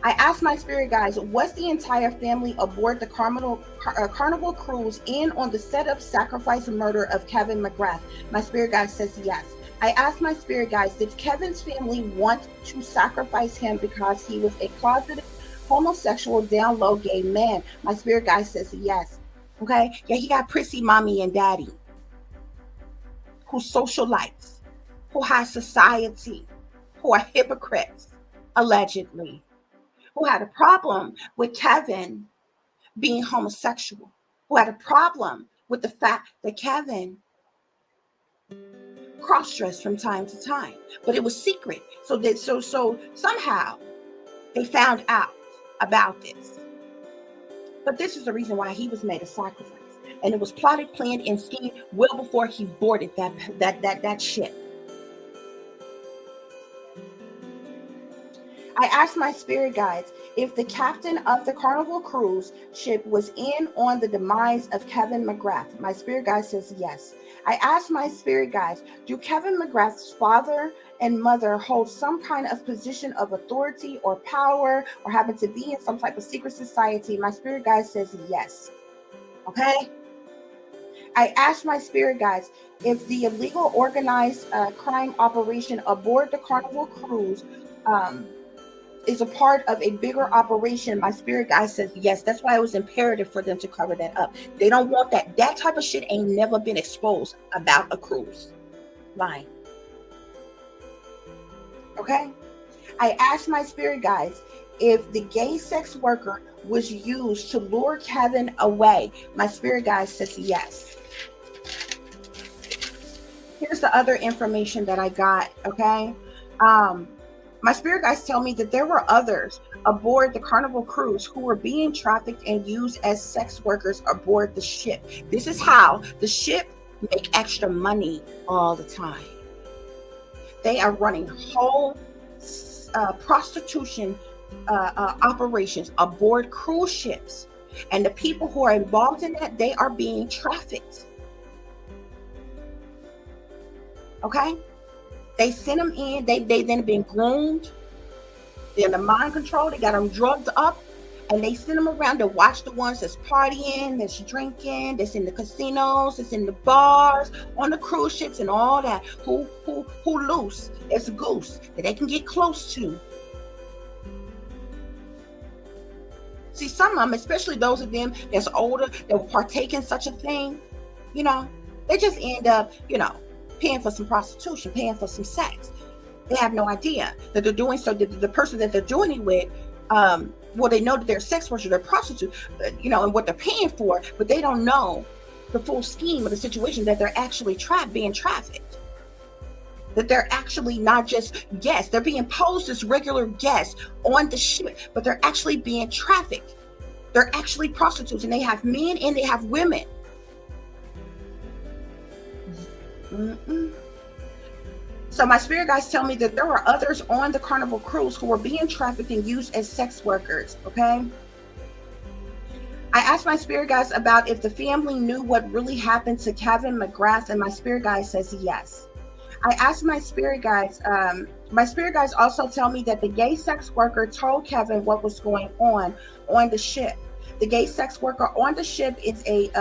I asked my spirit guides, was the entire family aboard the Carnival Cruise in on the setup, sacrifice, and murder of Kevin McGrath? My spirit guide says yes. I asked my spirit guides, did Kevin's family want to sacrifice him because he was a closeted, homosexual, down low gay man? My spirit guide says yes. Okay? Yeah, he got prissy mommy and daddy who socialites, who high society, who are hypocrites, allegedly, who had a problem with Kevin being homosexual, who had a problem with the fact that Kevin cross-dressed from time to time, but it was secret. So somehow they found out about this. But this is the reason why he was made a sacrifice, and it was plotted, planned, and schemed well before he boarded that ship. I asked my spirit guides if the captain of the Carnival Cruise Ship was in on the demise of Kevin McGrath. My spirit guide says yes. I asked my spirit guides, do Kevin McGrath's father and mother hold some kind of position of authority or power or happen to be in some type of secret society? My spirit guide says yes. Okay? I asked my spirit guides if the illegal organized crime operation aboard the Carnival Cruise is a part of a bigger operation. My spirit guide says yes. That's why it was imperative for them to cover that up. They don't want that type of shit ain't never been exposed about a cruise line. Okay? I asked my spirit guides if the gay sex worker was used to lure Kevin away. My spirit guide says yes. Here's the other information that I got, okay? My spirit guides tell me that there were others aboard the Carnival Cruise who were being trafficked and used as sex workers aboard the ship. This is how the ship make extra money all the time. They are running whole prostitution operations aboard cruise ships. And the people who are involved in that, they are being trafficked. Okay? They send them in. They then been groomed. They're in the mind control. They got them drugged up, and they send them around to watch the ones that's partying, that's drinking, that's in the casinos, that's in the bars, on the cruise ships, and all that. Who loose? It's a goose that they can get close to. See, some of them, especially those of them that's older, that will partake in such a thing, they just end up, paying for some prostitution, paying for some sex. They have no idea that they're doing so. The person that they're doing it with, they know that they're sex workers, they're prostitutes, and what they're paying for, but they don't know the full scheme of the situation, that they're actually being trafficked. That they're actually not just guests. They're being posed as regular guests on the ship, but they're actually being trafficked. They're actually prostitutes, and they have men and they have women. So my spirit guides tell me that there were others on the Carnival Cruise who were being trafficked and used as sex workers. Okay. I asked my spirit guides about if the family knew what really happened to Kevin McGrath, and my spirit guide says yes. I asked my spirit guides. My spirit guides also tell me that the gay sex worker told Kevin what was going on the ship. The gay sex worker on the ship is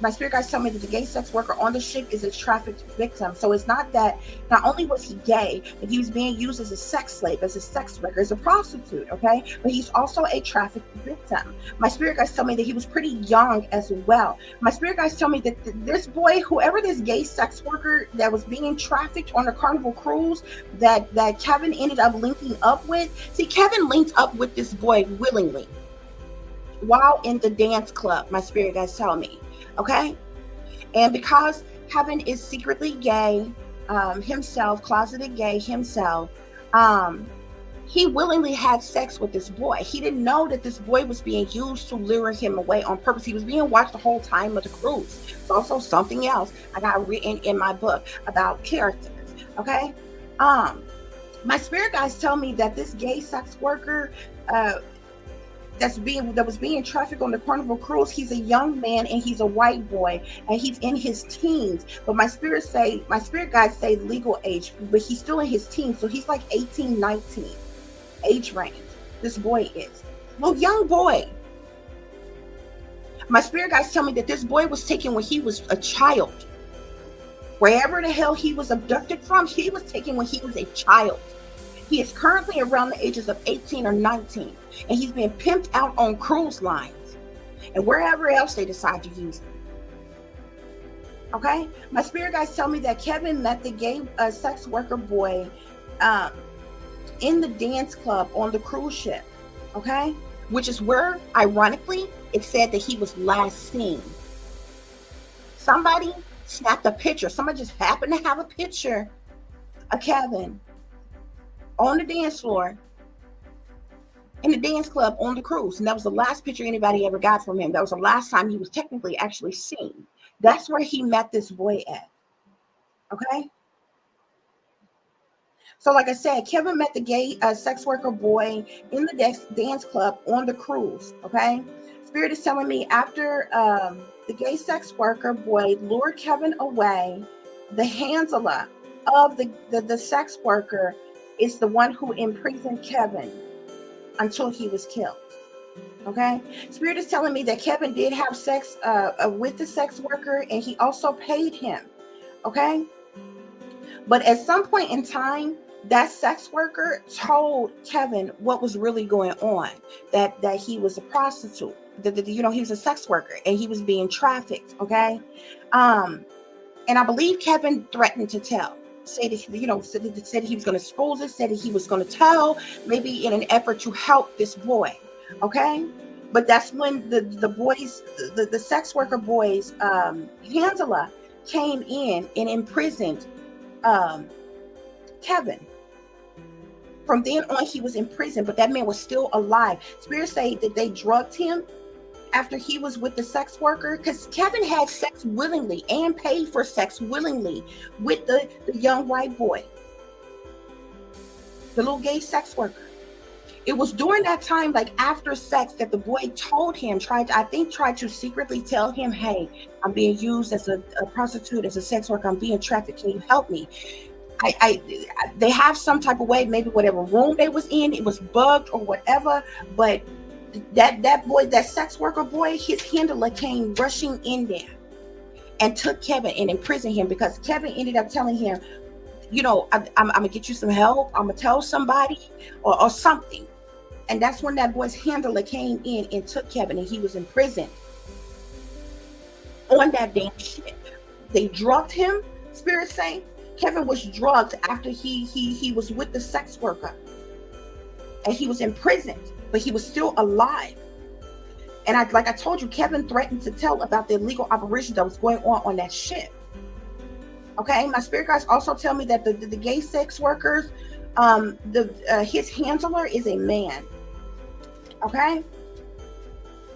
my spirit guides tell me that the gay sex worker on the ship is a trafficked victim. So it's not that not only was he gay, but he was being used as a sex slave, as a sex worker, as a prostitute, okay? But he's also a trafficked victim. My spirit guides tell me that he was pretty young as well. My spirit guides tell me that this boy, whoever this gay sex worker that was being trafficked on the Carnival Cruise, that Kevin ended up linking up with, see, Kevin linked up with this boy willingly while in the dance club, my spirit guides tell me. Okay, and because Kevin is secretly gay himself, closeted gay himself, he willingly had sex with this boy. He didn't know that this boy was being used to lure him away on purpose. He was being watched the whole time of the cruise. It's also something else I got written in my book about characters. Okay, my spirit guides tell me that this gay sex worker that was being trafficked on the Carnival Cruise. He's a young man and he's a white boy and he's in his teens. But my spirit guides say legal age, but he's still in his teens. So he's like 18, 19 age range. This boy is. Little young boy. My spirit guides tell me that this boy was taken when he was a child. Wherever the hell he was abducted from, he was taken when he was a child. He is currently around the ages of 18 or 19, and he's being pimped out on cruise lines and wherever else they decide to use him. Okay? My spirit guides tell me that Kevin met the gay sex worker boy in the dance club on the cruise ship. Okay? Which is where, ironically, it said that he was last seen. Somebody snapped a picture. Somebody just happened to have a picture of Kevin on the dance floor in the dance club on the cruise. And that was the last picture anybody ever got from him. That was the last time he was technically actually seen. That's where he met this boy at. Okay? So like I said, Kevin met the gay sex worker boy in the dance club on the cruise. Okay? Spirit is telling me after the gay sex worker boy lured Kevin away, the handler of the sex worker is the one who imprisoned Kevin until he was killed. Okay? Spirit is telling me that Kevin did have sex with the sex worker and he also paid him. Okay? But at some point in time, that sex worker told Kevin what was really going on, that he was a prostitute, that he was a sex worker and he was being trafficked. Okay? And I believe Kevin threatened to tell. Said that he was going to expose it, said that he was going to tell, maybe in an effort to help this boy. Okay? But that's when the sex worker boy's handler came in and imprisoned Kevin. From then on, he was in prison, but that man was still alive. Spirits say that they drugged him after he was with the sex worker, because Kevin had sex willingly and paid for sex willingly with the young white boy, the little gay sex worker. It was during that time, like after sex, that the boy told him, tried to secretly tell him, hey, I'm being used as a prostitute, as a sex worker, I'm being trafficked, can you help me? They have some type of way, maybe whatever room they was in, it was bugged or whatever, but that boy, that sex worker boy, his handler came rushing in there and took Kevin and imprisoned him, because Kevin ended up telling him, I'm gonna get you some help, I'm gonna tell somebody or something. And that's when that boy's handler came in and took Kevin, and he was in prison on that damn ship. They drugged him, spirits say. Kevin was drugged after he was with the sex worker, and he was imprisoned, but he was still alive. And like I told you, Kevin threatened to tell about the illegal operation that was going on that ship. Okay, my spirit guides also tell me that the gay sex workers, his handler is a man. Okay,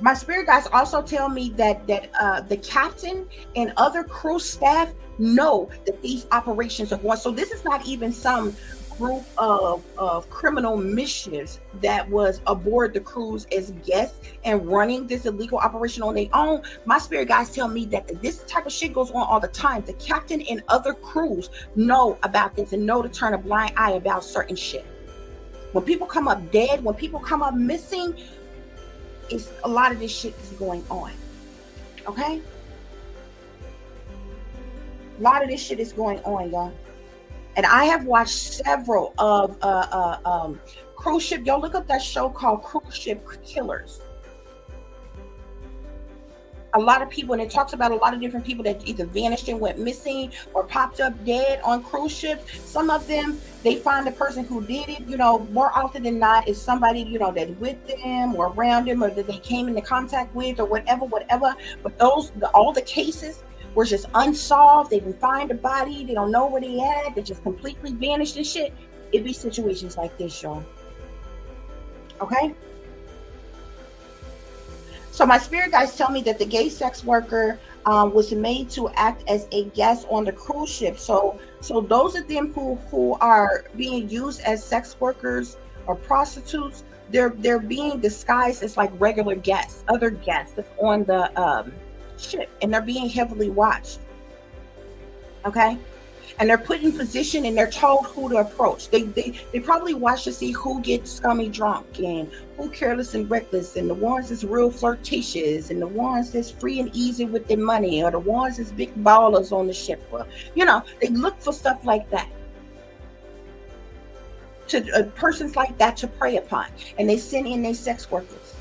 my spirit guides also tell me that the captain and other crew staff know that these operations are going. So this is not even some group of criminal mischiefs that was aboard the cruise as guests and running this illegal operation on their own. My spirit guides tell me that this type of shit goes on all the time. The captain and other crews know about this and know to turn a blind eye about certain shit. When people come up dead, when people come up missing, it's a lot of this shit is going on. Okay? A lot of this shit is going on, y'all. And I have watched several of cruise ship. Y'all look up that show called Cruise Ship Killers. A lot of people, and it talks about a lot of different people that either vanished and went missing or popped up dead on cruise ships. Some of them, they find the person who did it, more often than not is somebody, that's with them or around them or that they came into contact with or whatever. But all the cases were just unsolved. They didn't find a body. They don't know where they at. They just completely vanished and shit. It be situations like this, y'all. Okay? So my spirit guides tell me that the gay sex worker was made to act as a guest on the cruise ship. So those of them who are being used as sex workers or prostitutes, they're being disguised as like regular guests, other guests that's on the ship, and they're being heavily watched. Okay, and they're put in position and they're told who to approach. They probably watch to see who gets scummy drunk and who careless and reckless, and the ones that's real flirtatious, and the ones that's free and easy with their money, or the ones that's big ballers on the ship. Well, they look for stuff like that, to persons like that to prey upon, and they send in their sex workers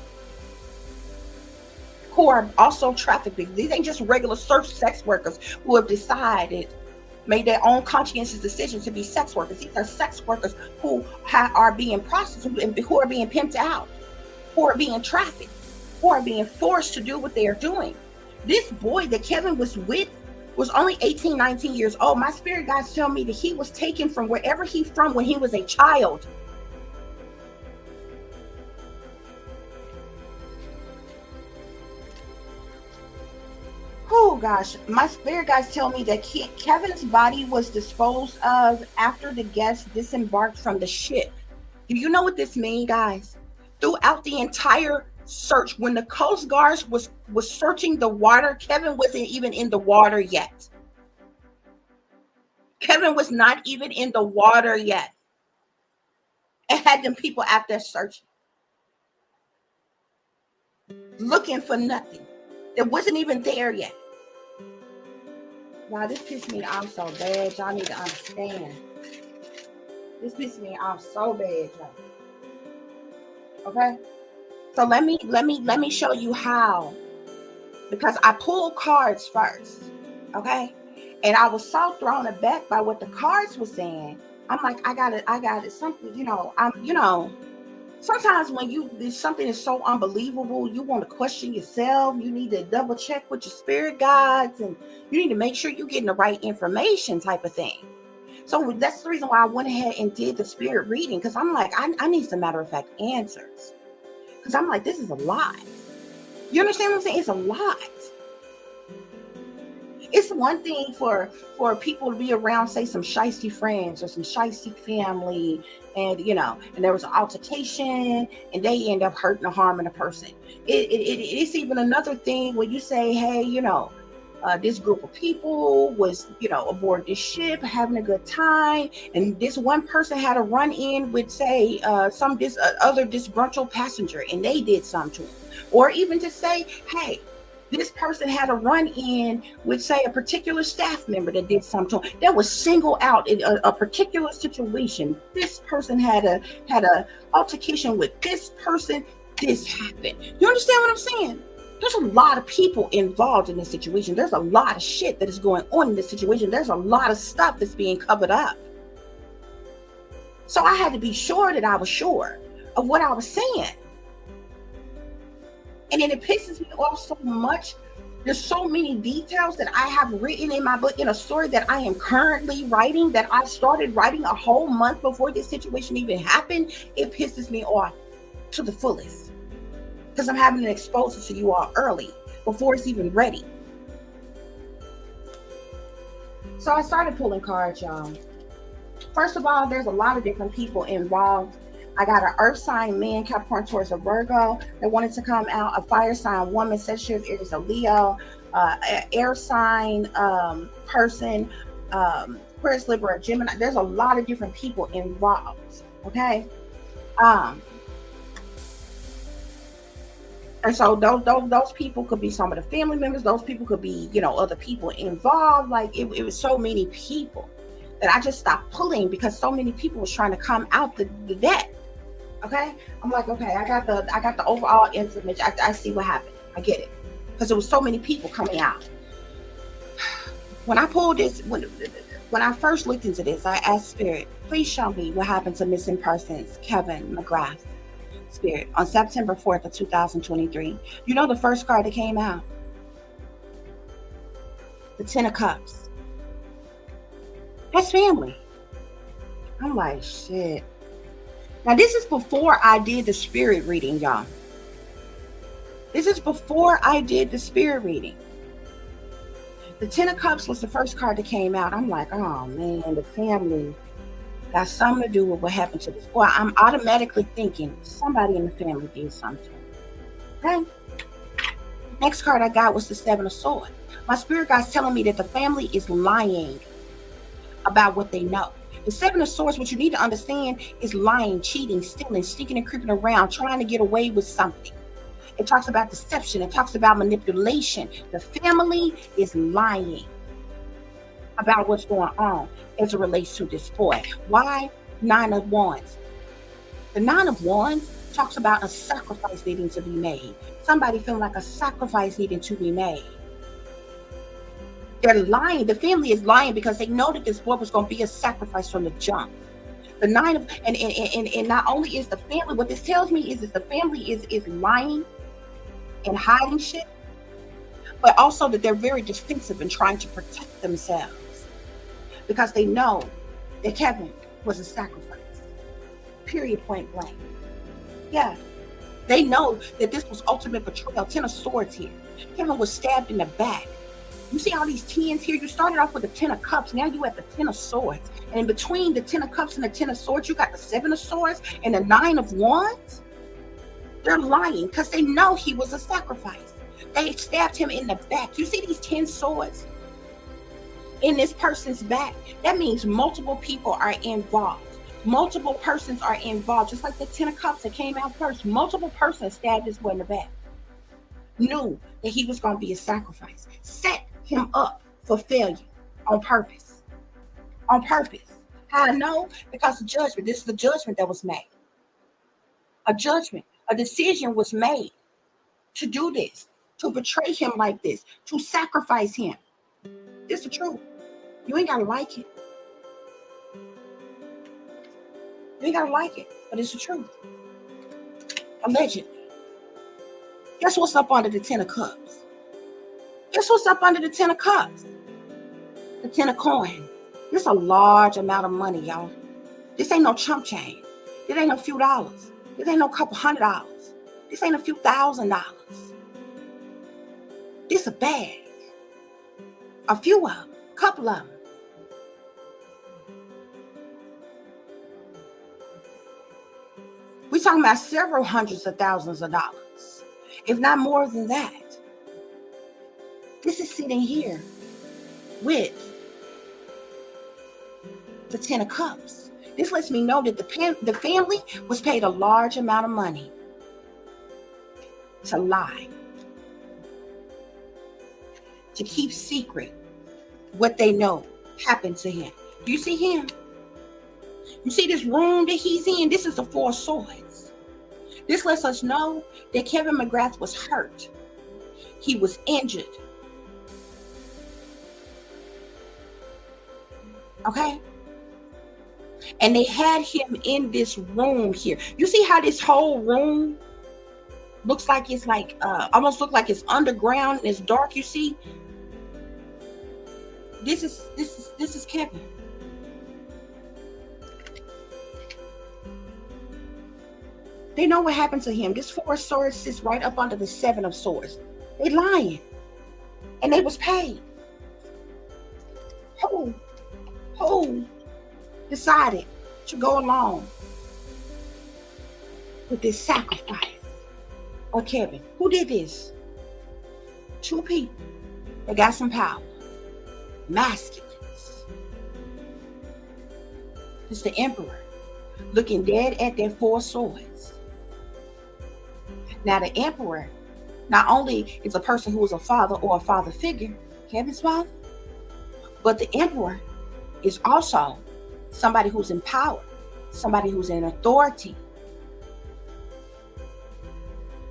who are also trafficked. These ain't just regular sex workers who have decided, made their own conscientious decision to be sex workers. These are sex workers who are being prostituted, and who are being pimped out, who are being trafficked, who are being forced to do what they are doing. This boy that Kevin was with was only 18, 19 years old. My spirit guides tell me that he was taken from wherever he's from when he was a child. Oh gosh, my spirit guides tell me that Kevin's body was disposed of after the guests disembarked from the ship. Do you know what this means, guys? Throughout the entire search, when the Coast Guards was searching the water, Kevin wasn't even in the water yet. Kevin was not even in the water yet. It had them people out there searching, looking for nothing. It wasn't even there yet. Wow, this pissed me off so bad. Y'all need to understand. This pissed me off so bad, y'all. Okay? So let me show you how. Because I pulled cards first. Okay? And I was so thrown aback by what the cards were saying. I'm like, I got it. Something, sometimes when something is so unbelievable, you want to question yourself. You need to double check with your spirit guides, and you need to make sure you're getting the right information, type of thing. So that's the reason why I went ahead and did the spirit reading, because I'm like, I need some matter of fact answers. Because I'm like, this is a lot. You understand what I'm saying? It's a lot. It's one thing for people to be around, say, some shiesty friends or some shiesty family, and there was an altercation, and they end up hurting or harming a person. It's even another thing when you say, hey, this group of people was, aboard this ship having a good time, and this one person had a run-in with, say, some other disgruntled passenger, and they did something to him. Or even to say, hey, this person had a run-in with, say, a particular staff member that did something that was singled out in a particular situation. This person had a altercation with this person. This happened. You understand what I'm saying? There's a lot of people involved in this situation. There's a lot of shit that is going on in this situation. There's a lot of stuff that's being covered up. So I had to be sure that I was sure of what I was saying. And then it pisses me off so much. There's so many details that I have written in my book, in a story that I am currently writing, that I started writing a whole month before this situation even happened. It pisses me off to the fullest, because I'm having to expose it to you all early, before it's even ready. So I started pulling cards, y'all. First of all, there's a lot of different people involved. I got an earth sign man, Capricorn, Taurus, a Virgo, that wanted to come out. A fire sign woman, Sagittarius, Aries, a Leo, air sign person, Aquarius, Libra, Gemini. There's a lot of different people involved. Okay. And so those people could be some of the family members. Those people could be, other people involved. Like it was so many people that I just stopped pulling, because so many people was trying to come out the deck. Okay, I'm like, okay, I got the overall information. I see what happened. I get it, because there was so many people coming out. When I pulled this, when I first looked into this, I asked Spirit, please show me what happened to missing persons Kevin McGrath. Spirit, on September 4th of 2023. You know the first card that came out? The Ten of Cups. That's family. I'm like, shit. Now, this is before I did the spirit reading, y'all. This is before I did the spirit reading. The Ten of Cups was the first card that came out. I'm like, oh man, the family. got something to do with what happened to this boy. I'm automatically thinking somebody in the family did something. Okay. Next card I got was the Seven of Swords. My spirit guide's telling me that the family is lying about what they know. The Seven of Swords, what you need to understand, is lying, cheating, stealing, sneaking and creeping around, trying to get away with something. It talks about deception. It talks about manipulation. The family is lying about what's going on as it relates to this boy. Why? Nine of Wands. The Nine of Wands talks about a sacrifice needing to be made. Somebody feeling like a sacrifice needing to be made. They're lying. The family is lying because they know that this boy was going to be a sacrifice from the jump. The nine of and not only is the family, what this tells me is that the family is lying and hiding shit, but also that they're very defensive and trying to protect themselves because they know that Kevin was a sacrifice. Period, point blank. Yeah. They know that this was ultimate betrayal. 10 of Swords here. Kevin was stabbed in the back. You see all these tens here? You started off with the 10 of Cups. Now you at the 10 of Swords. And in between the 10 of Cups and the 10 of Swords, you got the 7 of Swords and the 9 of Wands. They're lying because they know he was a sacrifice. They stabbed him in the back. You see these 10 swords in this person's back? That means multiple people are involved. Multiple persons are involved. Just like the 10 of Cups that came out first. Multiple persons stabbed this boy in the back. Knew that he was going to be a sacrifice. Set him up for failure on purpose. On purpose. How I know? Because of judgment. This is the judgment that was made. A judgment. A decision was made to do this, to betray him like this, to sacrifice him. This is the truth. You ain't got to like it. You ain't got to like it, but it's the truth. Allegedly. Guess what's up under the 10 of Cups? Guess what's up under the 10 of Cups? The 10 of Coins. This is a large amount of money, y'all. This ain't no chump change. This ain't a few dollars. This ain't no couple $100. This ain't a few $1,000. This a bag. A few of them. A couple of them. We're talking about several hundreds of thousands of dollars. If not more than that. This is sitting here with the 10 of Cups. This lets me know that the family was paid a large amount of money to lie, to keep secret what they know happened to him. Do you see him? You see this room that he's in? This is the 4 of Swords. This lets us know that Kevin McGrath was hurt. He was injured. Okay? And they had him in this room here. You see how this whole room looks like it's like almost look like it's underground and it's dark, you see? This is Kevin. They know what happened to him. This 4 of Swords sits right up under the 7 of Swords. They lying. And they was paid. Who decided to go along with this sacrifice of Kevin? Who did this? 2 people that got some power. Masculines. It's the Emperor looking dead at their 4 swords. Now the Emperor not only is a person who is a father or a father figure, Kevin's father, but the Emperor is also somebody who's in power, somebody who's in authority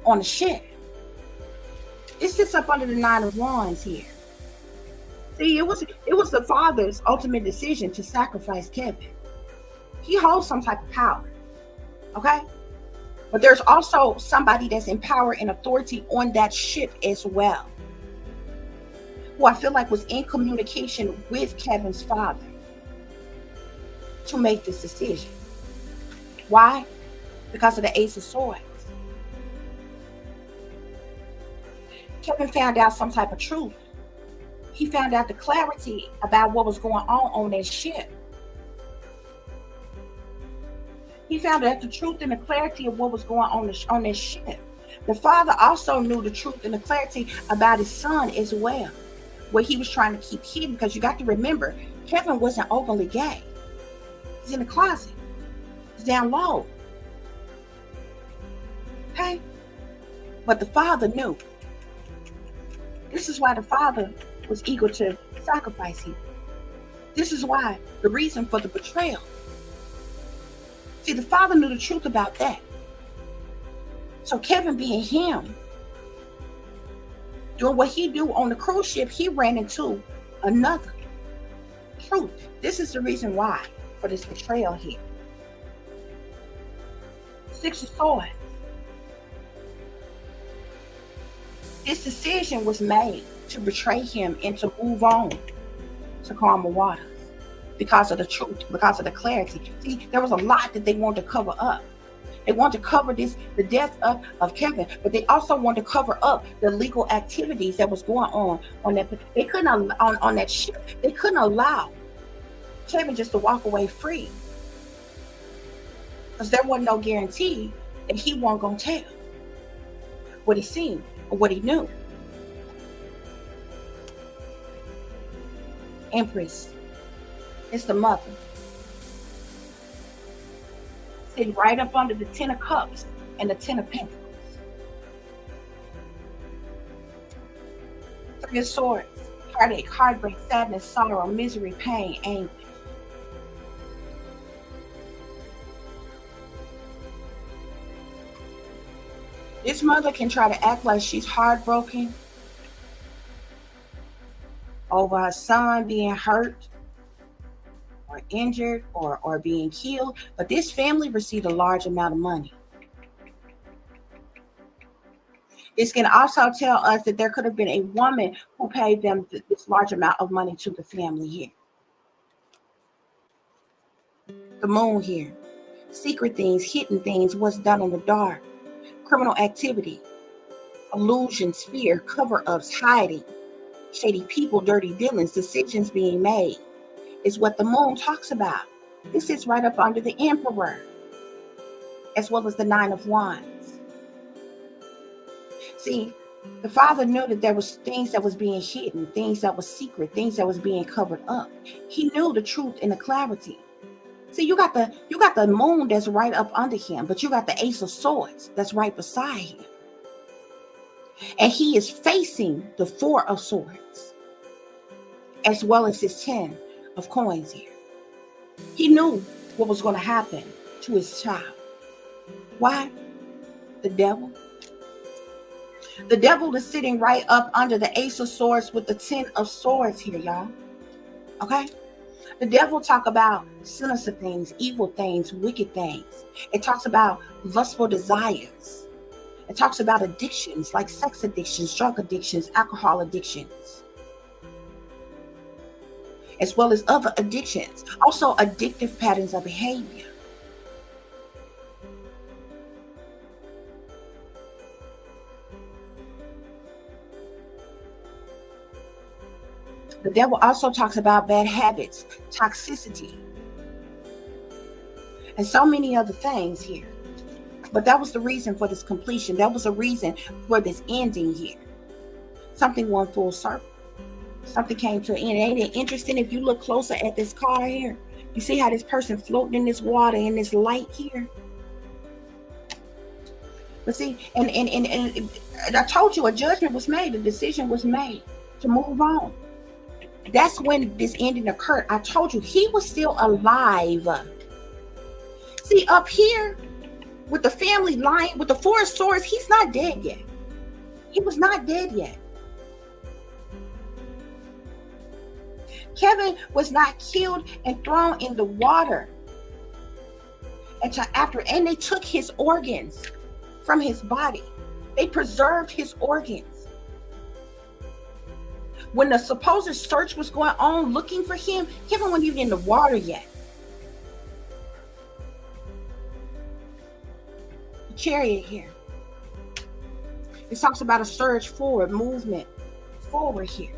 on the ship. It sits up under the 9 of Wands here. See, it was the father's ultimate decision to sacrifice Kevin. He holds some type of power, okay? But there's also somebody that's in power and authority on that ship as well, who I feel like was in communication with Kevin's father to make this decision. Why? Because of the Ace of Swords. Kevin found out some type of truth. He found out the clarity about what was going on that ship. He found out the truth and the clarity of what was going on this ship. The father also knew the truth and the clarity about his son as well, what he was trying to keep hidden. Because you got to remember, Kevin wasn't openly gay. He's in the closet. He's down low. Okay? But the father knew. This is why the father was eager to sacrifice him. This is why the reason for the betrayal. See, the father knew the truth about that. So Kevin being him, doing what he do on the cruise ship, he ran into another truth. This is the reason why for this betrayal here. Six of Swords. This decision was made to betray him and to move on to calmer waters because of the truth, because of the clarity. See, there was a lot that they wanted to cover up. They wanted to cover the death of Kevin, but they also wanted to cover up the legal activities that was going on that. They couldn't on that ship. They couldn't allow Kevin just to walk away free, because there wasn't no guarantee that he wasn't gonna tell what he seen or what he knew. Empress, it's the mother. Sitting right up under the Ten of Cups and the Ten of Pentacles. Three of Swords, heartache, heartbreak, sadness, sorrow, misery, pain, anguish. This mother can try to act like she's heartbroken over her son being hurt or injured or being killed, but this family received a large amount of money. This can also tell us that there could have been a woman who paid them this large amount of money to the family here. The moon here. Secret things, hidden things, what's done in the dark. Criminal activity, illusions, fear, cover-ups, hiding, shady people, dirty dealings, decisions being made is what the moon talks about. This sits right up under the Emperor, as well as the Nine of Wands. See, the father knew that there was things that was being hidden, things that was secret, things that was being covered up. He knew the truth and the clarity. See, you got the moon that's right up under him, but you got the Ace of Swords that's right beside him. And he is facing the Four of Swords, as well as his 10 of coins here. He knew what was going to happen to his child. Why? The devil. The devil is sitting right up under the Ace of Swords with the 10 of Swords here, y'all. Okay? The devil talk about sinister things, evil things, wicked things. It talks about lustful desires. It talks about addictions like sex addictions, drug addictions, alcohol addictions, as well as other addictions. Also addictive patterns of behavior. The devil also talks about bad habits, toxicity, and so many other things here. But that was the reason for this completion. That was a reason for this ending here. Something went full circle. Something came to an end. Ain't it interesting if you look closer at this car here? You see how this person floating in this water in this light here? But see, and I told you a judgment was made, a decision was made to move on. That's when this ending occurred. I told you he was still alive. See, up here with the family line, with the Four of Swords, he's not dead yet. He was not dead yet. Kevin was not killed and thrown in the water and they took his organs from his body. They preserved his organs. When the supposed search was going on looking for him, Kevin wasn't even in the water yet. The Chariot here. It talks about a surge forward, movement forward here.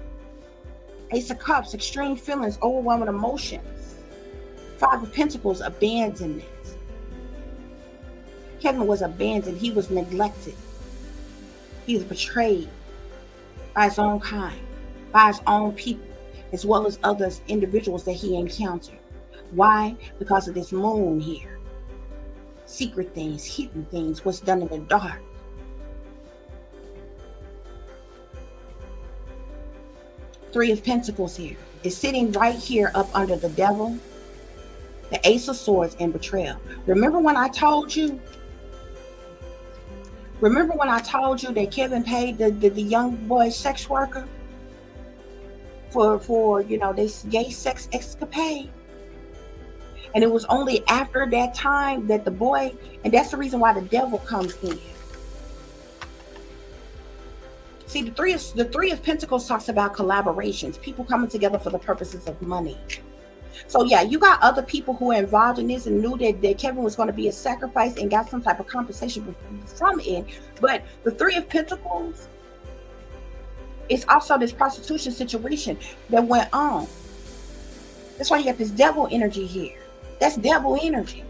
Ace of Cups, extreme feelings, overwhelming emotions. Five of Pentacles, abandonment. Kevin was abandoned. He was neglected. He was betrayed by his own kind, by his own people, as well as other individuals that he encountered. Why? Because of this moon here. Secret things, hidden things, what's done in the dark. Three of Pentacles here is sitting right here up under the Devil, the Ace of Swords, and betrayal. Remember when I told you that Kevin paid the young boy sex worker for this gay sex escapade? And it was only after that time that the boy, and that's the reason why the Devil comes in. See, the three of Pentacles talks about collaborations, people coming together for the purposes of money. So yeah, you got other people who are involved in this and knew that Kevin was going to be a sacrifice and got some type of compensation from it. But the Three of Pentacles is also this prostitution situation that went on. That's why you got this devil energy here. That's devil energy.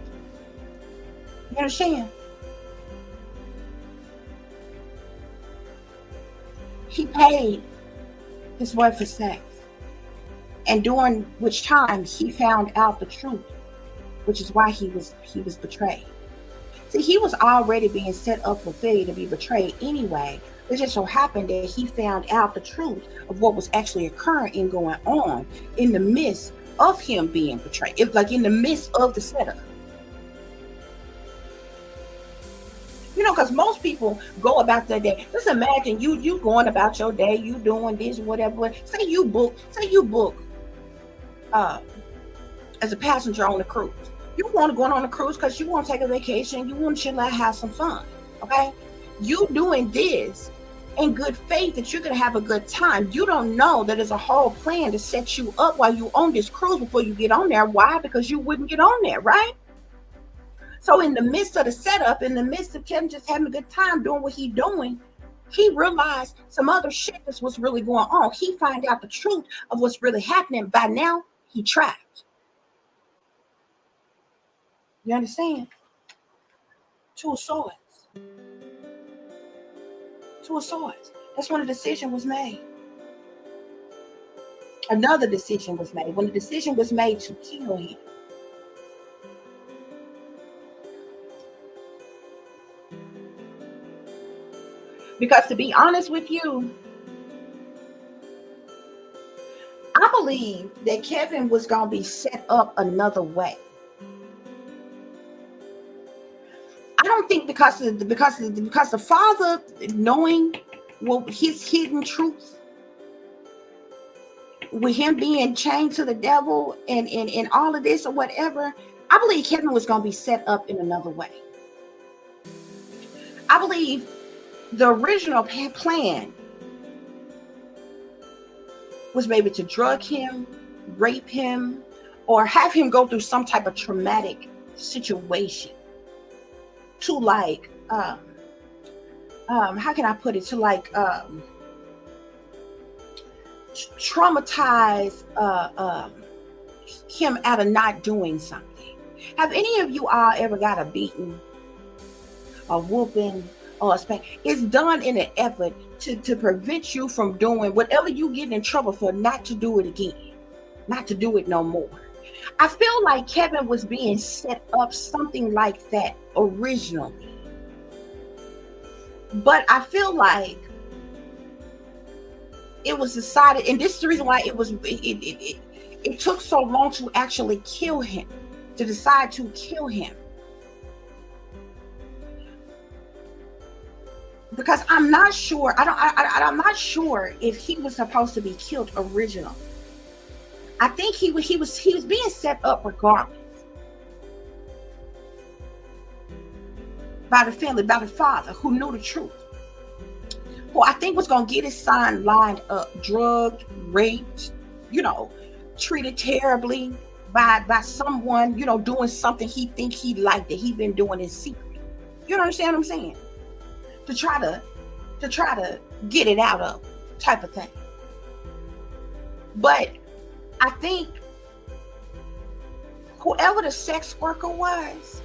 You understand? He paid his wife for sex. And during which time he found out the truth, which is why he was betrayed. See, he was already being set up for failure to be betrayed anyway. It just so happened that he found out the truth of what was actually occurring and going on in the midst of him being betrayed. It's like in the midst of the setup. Because most people go about their day. Just imagine you going about your day, you doing this, whatever. Say you book as a passenger on a cruise. You want to go on a cruise because you want to take a vacation. You want to chill out, have some fun. Okay? You doing this in good faith that you're going to have a good time. You don't know that there's a whole plan to set you up while you on this cruise before you get on there. Why? Because you wouldn't get on there, right? So in the midst of the setup, in the midst of Kevin just having a good time doing what he's doing, he realized some other shit is what's really going on. He find out the truth of what's really happening. By now, he trapped. You understand? Two of Swords. Two of Swords. That's when a decision was made. Another decision was made. When the decision was made to kill him. Because to be honest with you, I believe that Kevin was going to be set up another way. I don't think because the father knowing what his hidden truth, with him being chained to the devil and all of this or whatever, I believe Kevin was going to be set up in another way. I believe the original plan was maybe to drug him, rape him, or have him go through some type of traumatic situation to how can I put it, to traumatize him out of not doing something. Have any of you all ever got a beating, a whooping, or a spank? It's done in an effort to prevent you from doing whatever you get in trouble for, not to do it again, not to do it no more. I feel like Kevin was being set up something like that originally. But I feel like it was decided, and this is the reason why it took so long to actually kill him, to decide to kill him. Because I'm not sure, I'm not sure if he was supposed to be killed originally. I think he was being set up regardless. By the family, by the father who knew the truth. Who I think was going to get his son lined up, drugged, raped, treated terribly by someone, doing something he think he liked that he been doing in secret. You understand what I'm saying? To try to get it out of type of thing. But I think whoever the sex worker was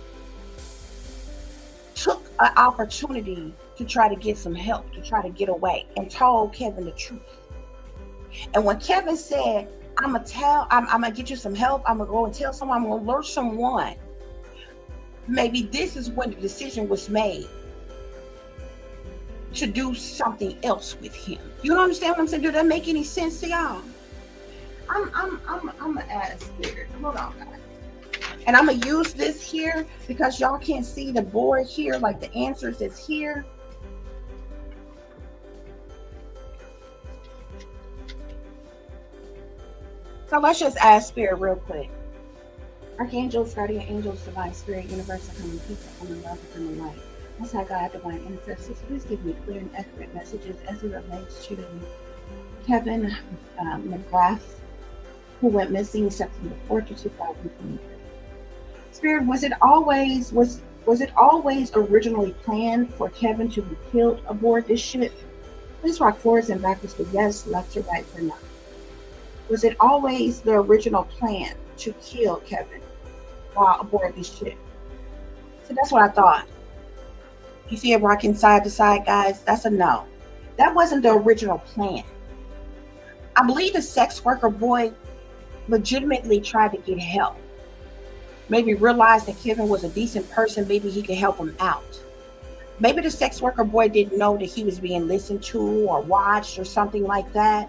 an opportunity to try to get some help, to try to get away, and told Kevin the truth. And when Kevin said, I'm gonna get you some help, I'm gonna go and tell someone, I'm gonna alert someone, maybe this is when the decision was made to do something else with him. You understand what I'm saying? Does that make any sense to y'all? I'm gonna add a spirit. Hold on, guys. And I'm gonna use this here because y'all can't see the board here, like the answers is here. So let's just add spirit real quick. Archangels, guardian angels, divine spirit, universal common peace, common love, common light. Most High God, divine ancestors, please give me clear and accurate messages as it relates to Kevin McGrath, who went missing September 4th, 2023. Spirit, was it always originally planned for Kevin to be killed aboard this ship? Please rock forwards and backwards for yes, left to right for no. Was it always the original plan to kill Kevin while aboard this ship? So that's what I thought. You see it rocking side to side, guys? That's a no. That wasn't the original plan. I believe the sex worker boy legitimately tried to get help. Maybe realized that Kevin was a decent person. Maybe he could help him out. Maybe the sex worker boy didn't know that he was being listened to or watched or something like that.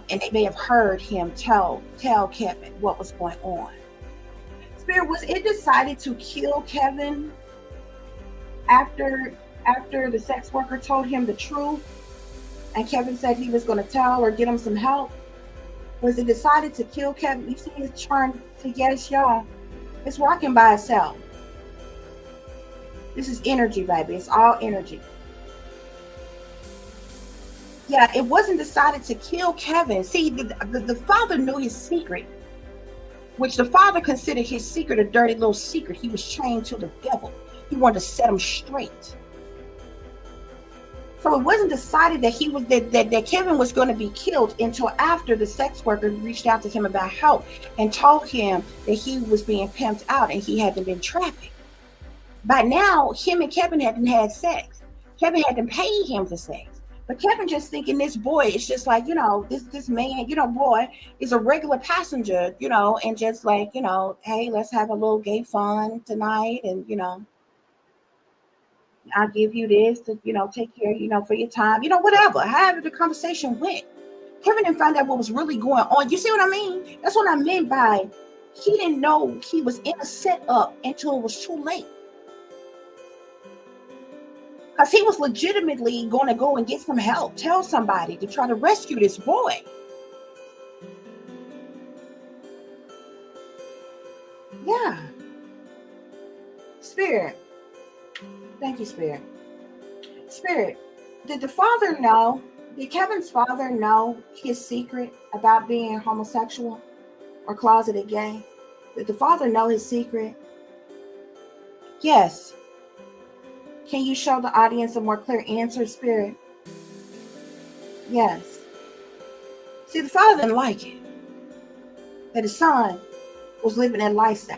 And they may have heard him tell Kevin what was going on. Spirit, was it decided to kill Kevin after the sex worker told him the truth and Kevin said he was going to tell or get him some help? Was it decided to kill Kevin? You see his charm to yes, y'all. It's rocking by itself. This is energy, baby. It's all energy. Yeah, it wasn't decided to kill Kevin. See, the father knew his secret, which the father considered his secret a dirty little secret. He was chained to the devil. He wanted to set him straight. So it wasn't decided that that Kevin was going to be killed until after the sex worker reached out to him about help and told him that he was being pimped out and he hadn't been trafficked. By now, him and Kevin hadn't had sex. Kevin hadn't paid him for sex. But Kevin just thinking this boy is just like, this man, boy is a regular passenger, and just like, hey, let's have a little gay fun tonight. And, I'll give you this to, take care, for your time, whatever, however the conversation went. Kevin didn't find out what was really going on. You see what I mean? That's what I meant by he didn't know he was in a setup until it was too late. Because he was legitimately going to go and get some help, tell somebody to try to rescue this boy. Yeah. Spirit. Thank you, Spirit. Spirit, did Kevin's father know his secret about being homosexual or closeted gay? Did the father know his secret? Yes. Can you show the audience a more clear answer, Spirit? Yes. See, the father didn't like it that his son was living that lifestyle.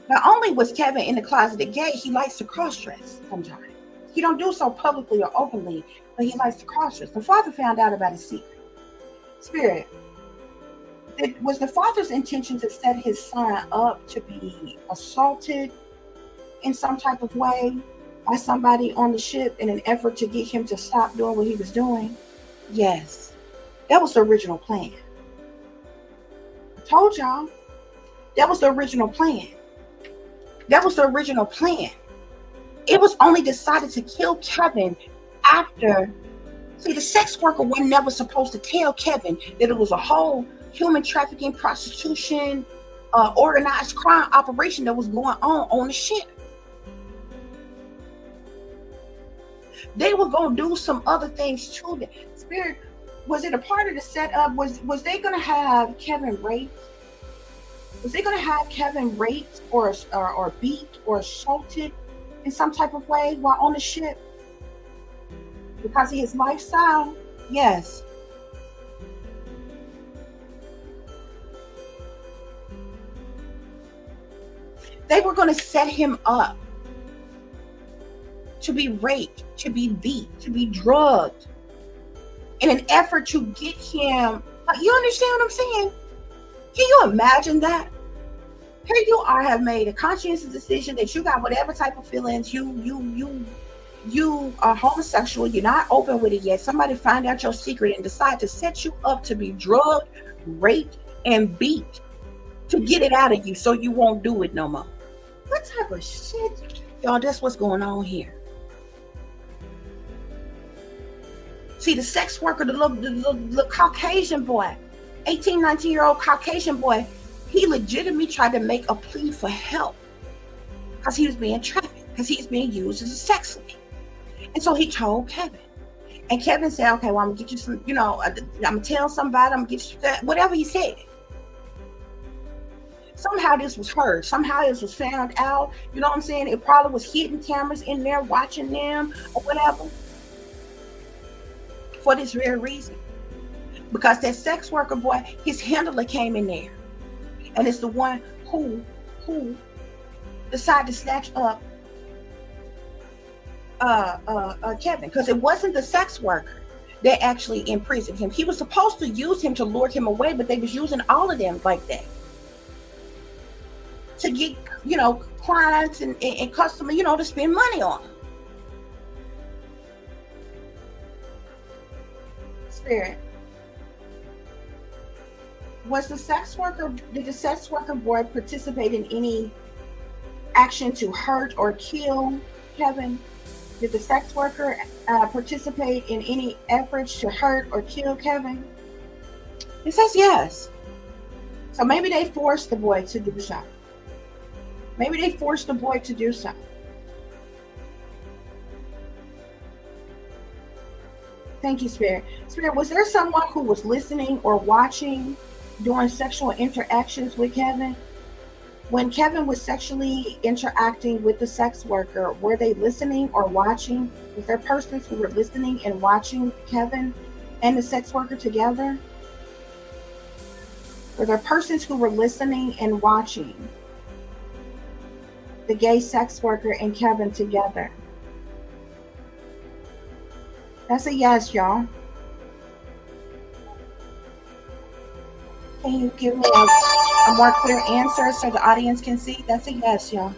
Not only was Kevin in the closet gay, he likes to cross-dress sometimes. He don't do so publicly or openly, but he likes to cross-dress. The father found out about his secret. Spirit, was the father's intention to set his son up to be assaulted in some type of way by somebody on the ship in an effort to get him to stop doing what he was doing? Yes. That was the original plan. I told y'all. That was the original plan. That was the original plan. It was only decided to kill Kevin after. See, the sex worker was never supposed to tell Kevin that it was a whole human trafficking, prostitution, organized crime operation that was going on the ship. They were going to do some other things too. Spirit, was it a part of the setup? Was they going to have Kevin raped? Was they going to have Kevin raped or beat or assaulted in some type of way while on the ship? Because of his lifestyle? Yes. They were going to set him up to be raped, to be beat, to be drugged in an effort to get him. You understand what I'm saying? Can you imagine that? Here you are, have made a conscientious decision that you got whatever type of feelings you are homosexual, you're not open with it yet. Somebody find out your secret and decide to set you up to be drugged, raped, and beat to get it out of you so you won't do it no more. What type of shit? Y'all, that's what's going on here. See, the sex worker, the little Caucasian boy, 18, 19-year-old Caucasian boy, he legitimately tried to make a plea for help because he was being trafficked, because he's being used as a sex slave. And so he told Kevin. And Kevin said, okay, well, I'm going to get you some, I'm going to tell somebody, I'm going to get you that, whatever he said. Somehow this was heard. Somehow this was found out. You know what I'm saying? It probably was hidden cameras in there watching them or whatever. For this very reason. Because that sex worker boy, his handler came in there. And it's the one who decided to snatch up Kevin. Because it wasn't the sex worker that actually imprisoned him. He was supposed to use him to lure him away, but they was using all of them like that. To get, clients and customers, to spend money on them. Spirit. Did the sex worker boy participate in any action to hurt or kill Kevin? Did the sex worker participate in any efforts to hurt or kill Kevin? It says yes. So maybe they forced the boy to do so. Maybe they forced the boy to do so. Thank you, Spirit. Spirit, was there someone who was listening or watching during sexual interactions with Kevin? When Kevin was sexually interacting with the sex worker, were they listening or watching? Was there persons who were listening and watching Kevin and the sex worker together? Were there persons who were listening and watching the gay sex worker and Kevin together? That's a yes, y'all. Can you give me a more clear answer so the audience can see? That's a yes, y'all.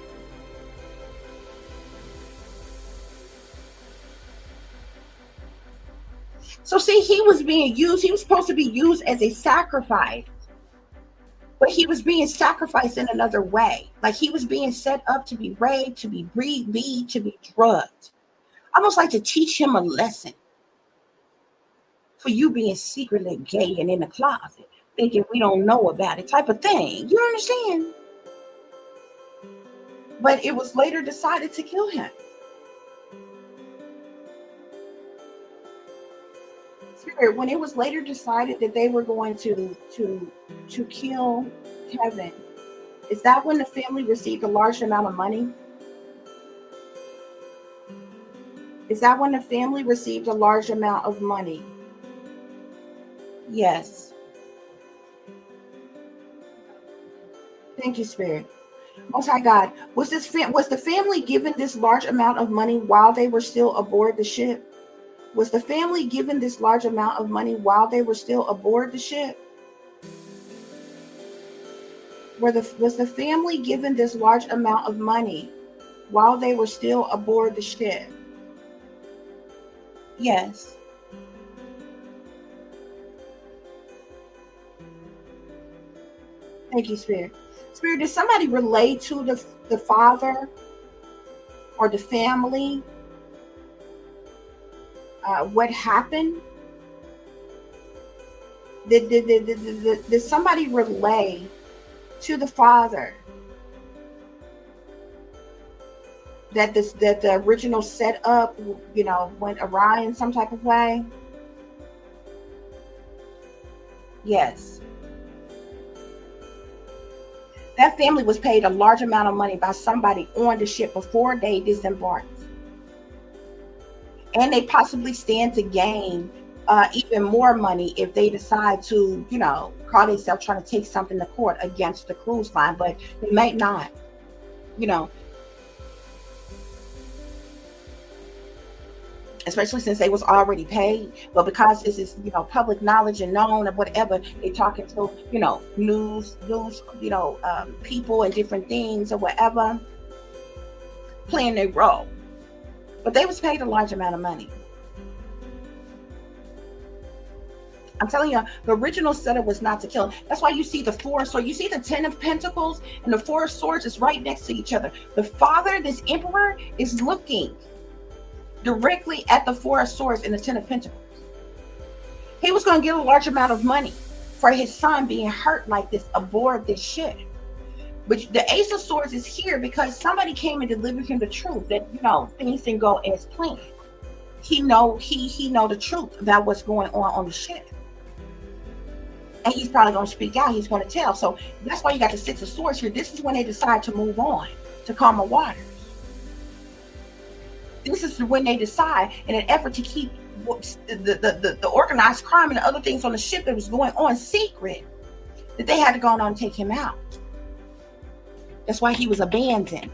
So see, he was being used. He was supposed to be used as a sacrifice. But he was being sacrificed in another way. Like he was being set up to be raped, to be beat, to be drugged. Almost like to teach him a lesson. For you being secretly gay and in the closet, thinking we don't know about it, type of thing. You understand? But it was later decided to kill him. Spirit, when it was later decided that they were going to kill Kevin, is that when the family received a large amount of money? Is that when the family received a large amount of money? Yes. Thank you, Spirit. Most High God, was the family given this large amount of money while they were still aboard the ship? Was the family given this large amount of money while they were still aboard the ship? Was the family given this large amount of money while they were still aboard the ship? Yes. Thank you, Spirit. Spirit, did somebody relate to the father or the family what happened? Did somebody relay to the father that the original setup, went awry in some type of way? Yes. That family was paid a large amount of money by somebody on the ship before they disembarked. And they possibly stand to gain even more money if they decide to, call themselves trying to take something to court against the cruise line, but they might not, especially since they was already paid. But because this is, public knowledge and known or whatever, they talking to, news, people and different things or whatever, playing their role. But they was paid a large amount of money. I'm telling you, the original setup was not to kill. That's why you see the four. So you see the 10 of Pentacles and the Four of Swords is right next to each other. The father, this emperor, is looking directly at the Four of Swords and the 10 of Pentacles. He was going to get a large amount of money for his son being hurt like this aboard this ship. But the Ace of Swords is here because somebody came and delivered him the truth that, things didn't go as planned. He know the truth about what's going on the ship. And he's probably going to speak out. He's going to tell. So that's why you got the Six of Swords here. This is when they decide to move on to calmer waters. This is when they decide in an effort to keep the organized crime and the other things on the ship that was going on secret, that they had to go on and take him out. That's why he was abandoned.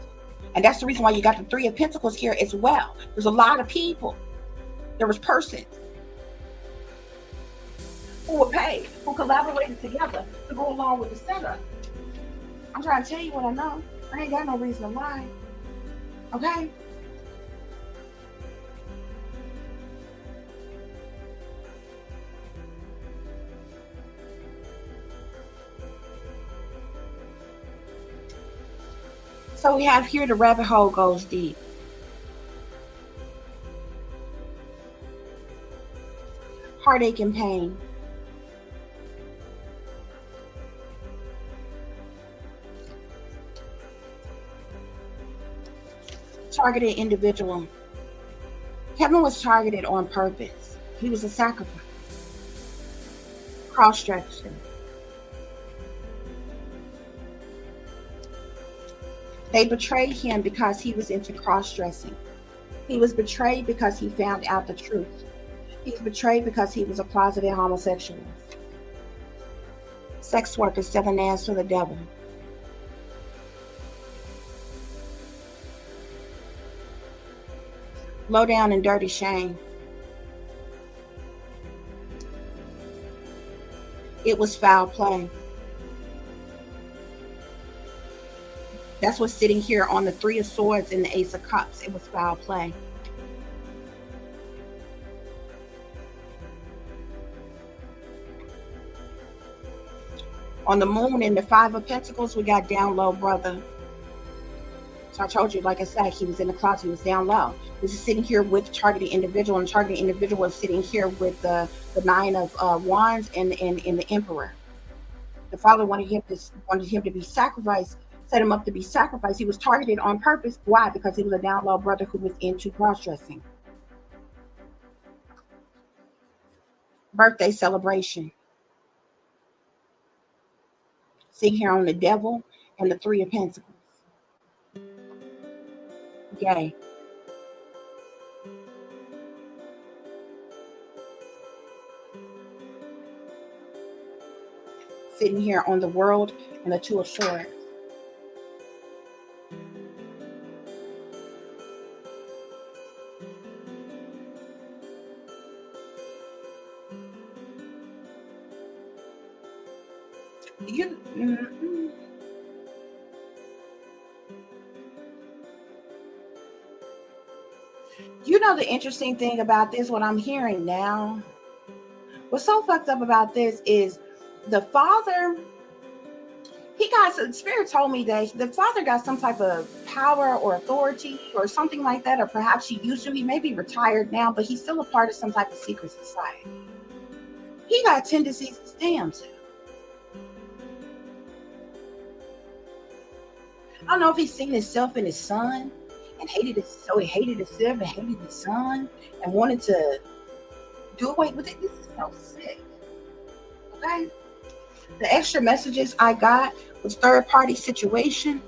And that's the reason why you got the Three of Pentacles here as well. There's a lot of people. There was persons who were paid, who collaborated together to go along with the setup. I'm trying to tell you what I know. I ain't got no reason to lie. Okay? So we have here the rabbit hole goes deep. Heartache and pain. Targeted individual. Kevin was targeted on purpose. He was a sacrifice. Cross-dressing. They betrayed him because he was into cross-dressing. He was betrayed because he found out the truth. He was betrayed because he was a closeted homosexual. Sex worker selling ass to the devil. Low down and dirty shame. It was foul play. That's what's sitting here on the Three of Swords and the Ace of Cups. It was foul play. On the Moon and the Five of Pentacles, we got down low, brother. So I told you, like I said, he was in the closet, he was down low. This is sitting here with targeted individual, and targeted individual is sitting here with the Nine of Wands and the Emperor. The father wanted him to be sacrificed, set him up to be sacrificed. He was targeted on purpose. Why? Because he was a down low brother who was into cross-dressing. Birthday celebration. See here on the Devil and the Three of Pentacles. Gay. Sitting here on the World and the Two of Swords. You know the interesting thing about this, what I'm hearing now, what's so fucked up about this is the father, Spirit told me that the father got some type of power or authority or something like that, or perhaps he used to. He may be retired now, but he's still a part of some type of secret society. He got tendencies to stab himself. I don't know if he's seen himself and his son and hated himself and hated his son and wanted to do away with it. This is so sick. Okay? The extra messages I got was third-party situation,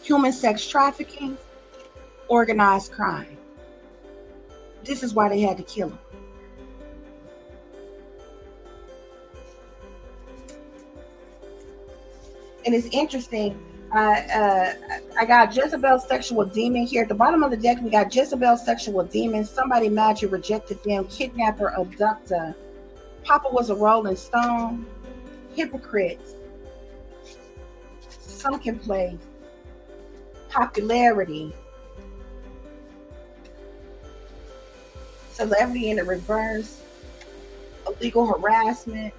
human sex trafficking, organized crime. This is why they had to kill him. And it's interesting. I I got Jezebel's sexual demon here. At the bottom of the deck, we got Jezebel's sexual demon. Somebody mad you rejected them. Kidnapper, abductor. Papa was a rolling stone. Hypocrites. Sunken place. Popularity. Celebrity in the reverse. Illegal harassment.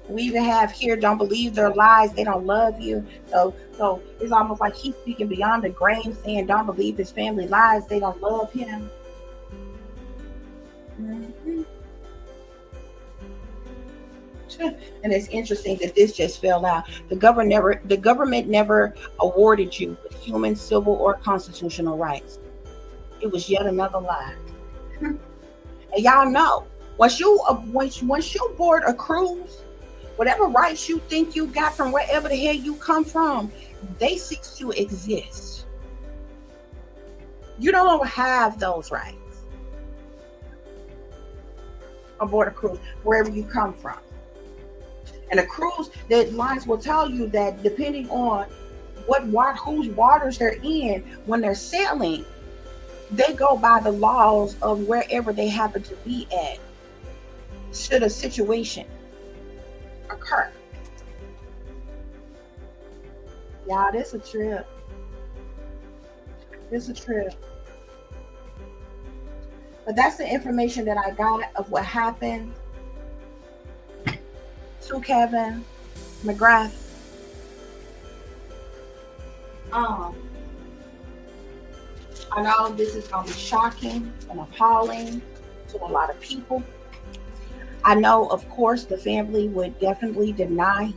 We even have here, don't believe their lies, they don't love you. So it's almost like he's speaking beyond the grave, saying don't believe his family lies, they don't love him. Mhm. And it's interesting that this just fell out. The government never awarded you with human, civil, or constitutional rights. It was yet another lie. And y'all know, once you board a cruise, whatever rights you think you got from wherever the hell you come from, they cease to exist. You no longer have those rights aboard a cruise, wherever you come from. And a cruise, that lines will tell you that depending on whose waters they're in, when they're sailing, they go by the laws of wherever they happen to be at. Should a situation occur. Y'all, this a trip. This a trip. But that's the information that I got of what happened to Kevin McGrath. I know this is going to be shocking and appalling to a lot of people. I know, of course, the family would definitely deny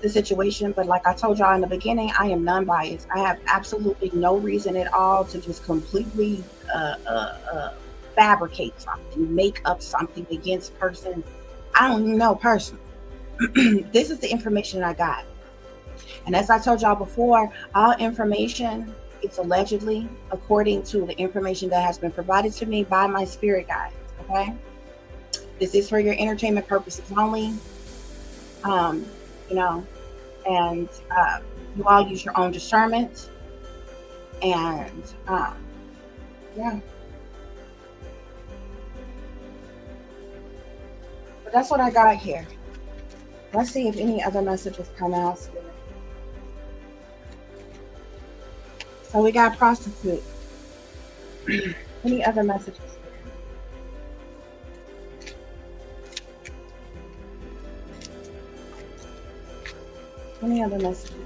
the situation, but like I told y'all in the beginning, I am non-biased. I have absolutely no reason at all to just completely fabricate something, make up something against persons I don't even know personally. This is the information I got. And as I told y'all before, all information is allegedly according to the information that has been provided to me by my spirit guides. Okay? This is for your entertainment purposes only. You know, and you all use your own discernment. And yeah. But that's what I got here. Let's see if any other messages come out. So we got prostitute. Any other messages? Any other messages?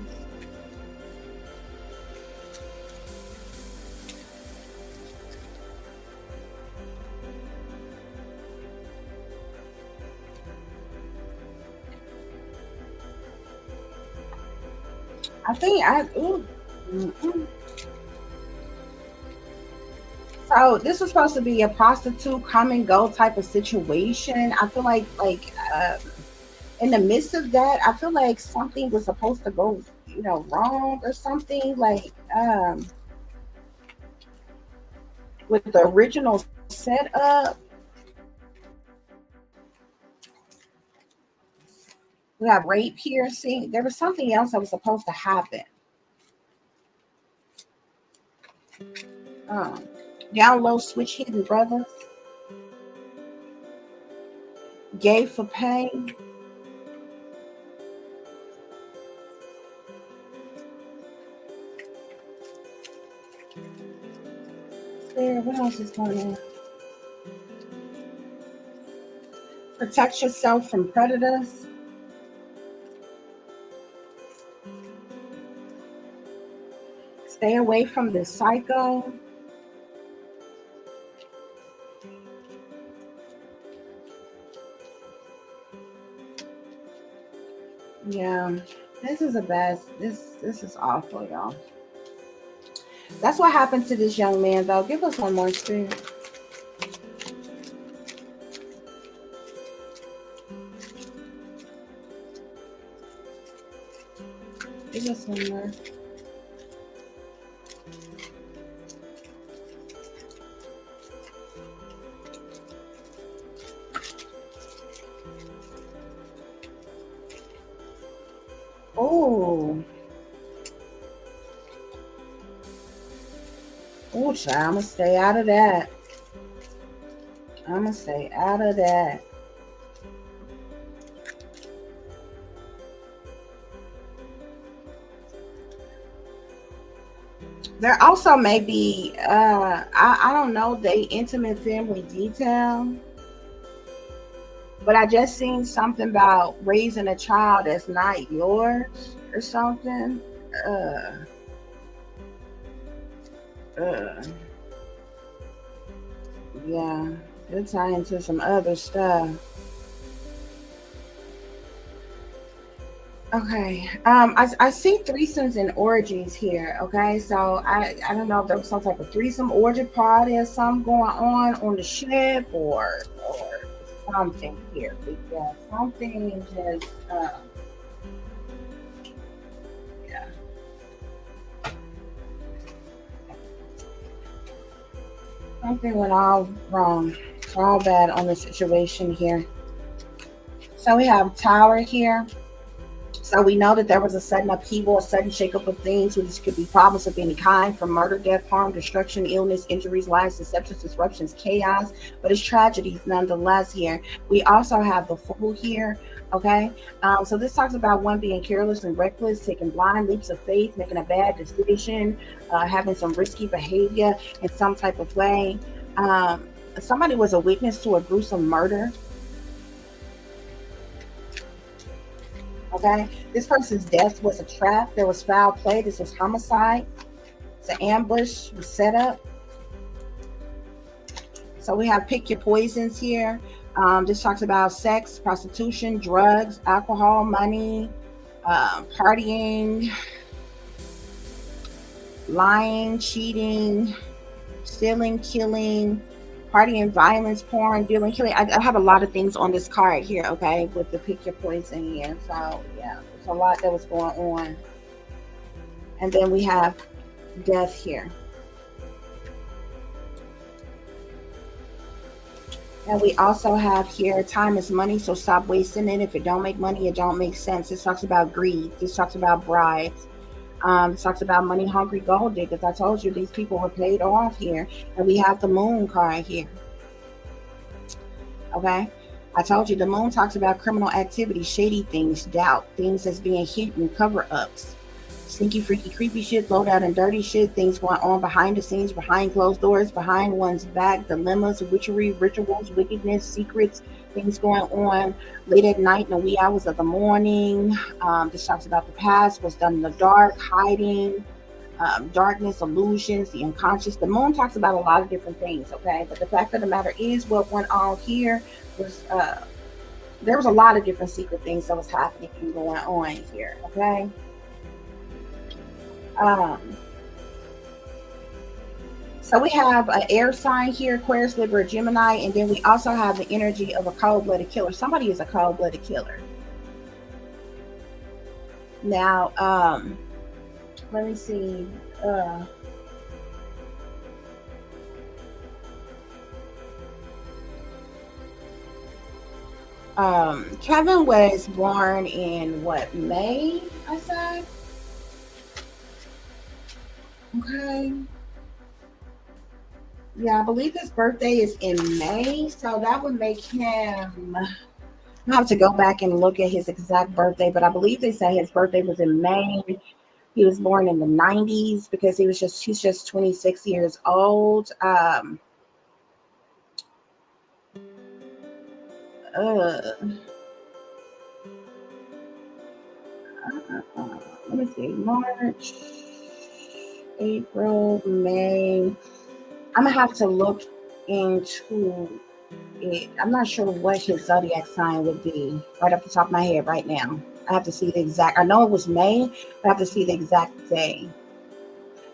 So this was supposed to be a prostitute come and go type of situation. I feel like in the midst of that, I feel like something was supposed to go, wrong or something. Like with the original setup, we have rape here. See, there was something else that was supposed to happen. Down low, switch hidden brothers. Gay for pay. What else is going on? Protect yourself from predators. Stay away from this psycho. Yeah, this is this is awful, y'all. That's what happened to this young man, though. Give us one more, Spirit. Give us one more. Oh, Oh, child, I'm gonna stay out of that. I'm gonna stay out of that. There also may be, I don't know, they intimate family detail, but I just seen something about raising a child that's not yours or something. Uh, uh, yeah, it'll tie into some other stuff. Okay. I see threesomes and orgies here. Okay, so I don't know if there was some type of threesome orgy party or something going on the ship or something here. But yeah, something just yeah, something went all wrong, all bad on the situation here. So we have Tower here. So we know that there was a sudden upheaval, a sudden shakeup of things, which could be problems of any kind, from murder, death, harm, destruction, illness, injuries, lies, deceptions, disruptions, chaos. But it's tragedies nonetheless here. We also have the Fool here. Okay. So this talks about one being careless and reckless, taking blind leaps of faith, making a bad decision, having some risky behavior in some type of way. Somebody was a witness to a gruesome murder. Okay, this person's death was a trap. There was foul play. This was homicide. It's an ambush was set up. So we have pick your poisons here. This talks about sex, prostitution, drugs, alcohol, money, partying, lying, cheating, stealing, killing, partying, violence, porn, dealing, killing. I have a lot of things on this card here, okay, with the pick your poison here. So yeah, there's a lot that was going on. And then we have death here. And we also have here, time is money, so stop wasting it. If it don't make money, it don't make sense. This talks about greed. This talks about bribes. This talks about money hungry gold diggers. I told you these people were paid off here. And we have the moon card here. Okay. I told you the moon talks about criminal activity, shady things, doubt, things that's being hidden, cover ups, sneaky, freaky, creepy shit, low down and dirty shit, things going on behind the scenes, behind closed doors, behind one's back, dilemmas, witchery, rituals, wickedness, secrets, things going on late at night in the wee hours of the morning. This talks about the past, what's done in the dark, hiding, darkness, illusions, the unconscious. The moon talks about a lot of different things, okay? But the fact of the matter is, what went on here was there was a lot of different secret things that was happening and going on here, okay? Um, so we have an air sign here, Aquarius, Libra, Gemini, and then we also have the energy of a cold-blooded killer. Somebody is a cold-blooded killer. Now, let me see. Kevin was born in what, May, I said? Okay. Yeah, I believe his birthday is in May, so that would make him. I have to go back and look at his exact birthday, but I believe they say his birthday was in May. He was born in the 90s because he's just 26 years old. Uh, Let me see, March, April, May. I'm gonna have to look into it. I'm not sure what his zodiac sign would be right off the top of my head right now. I have to see the exact. I know it was May, but I have to see the exact day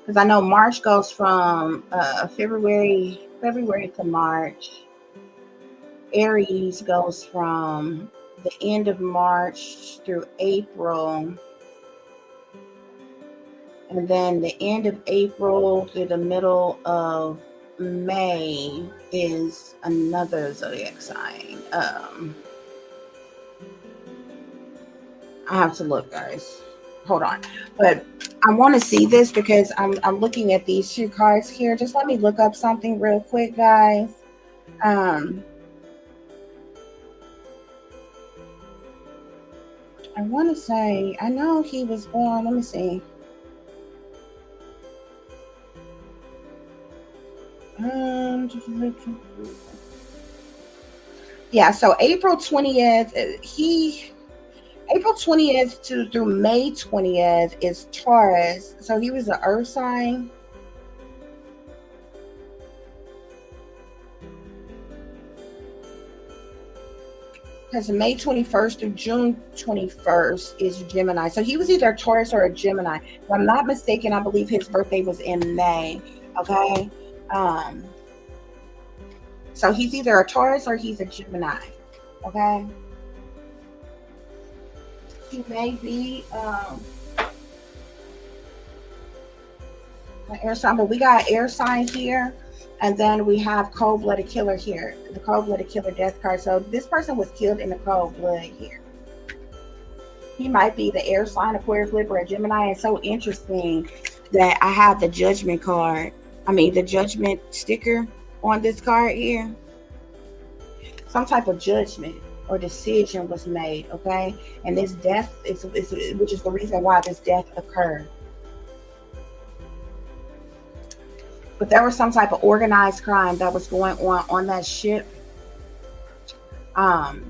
because I know March goes from February to March. Aries goes from the end of March through April, and then the end of April through the middle of May is another zodiac sign. I have to look, guys. Hold on. But I want to see this because I'm looking at these two cards here. Just let me look up something real quick, guys. Um, I want to say, I know he was born. Let me see. Um, yeah, so April 20th, April 20th to through May 20th is Taurus. So he was an earth sign. Because May 21st through June 21st is Gemini. So he was either a Taurus or a Gemini. If I'm not mistaken, I believe his birthday was in May. Okay. Um, so he's either a Taurus or he's a Gemini. Okay. He may be an air sign, but we got air sign here. And then we have cold-blooded killer here, the cold-blooded killer death card. So this person was killed in the cold blood here. He might be the air sign, Aquarius, Libra, or Gemini. It's so interesting that I have the judgment card. I mean, the judgment sticker on this card here. Some type of judgment or decision was made, okay? And this death is which is the reason why this death occurred. But there was some type of organized crime that was going on that ship. And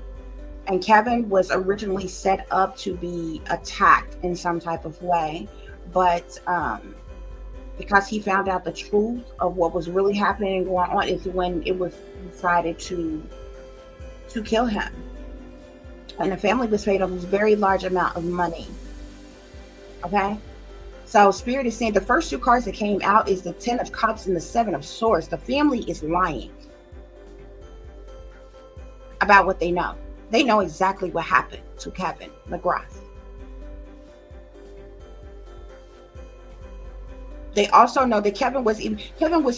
Kevin was originally set up to be attacked in some type of way, but because he found out the truth of what was really happening and going on is when it was decided to kill him. And the family was paid a very large amount of money. Okay? So Spirit is saying the first two cards that came out is the 10 of Cups and the 7 of Swords. The family is lying about what they know. They know exactly what happened to Kevin McGrath. They also know that Kevin was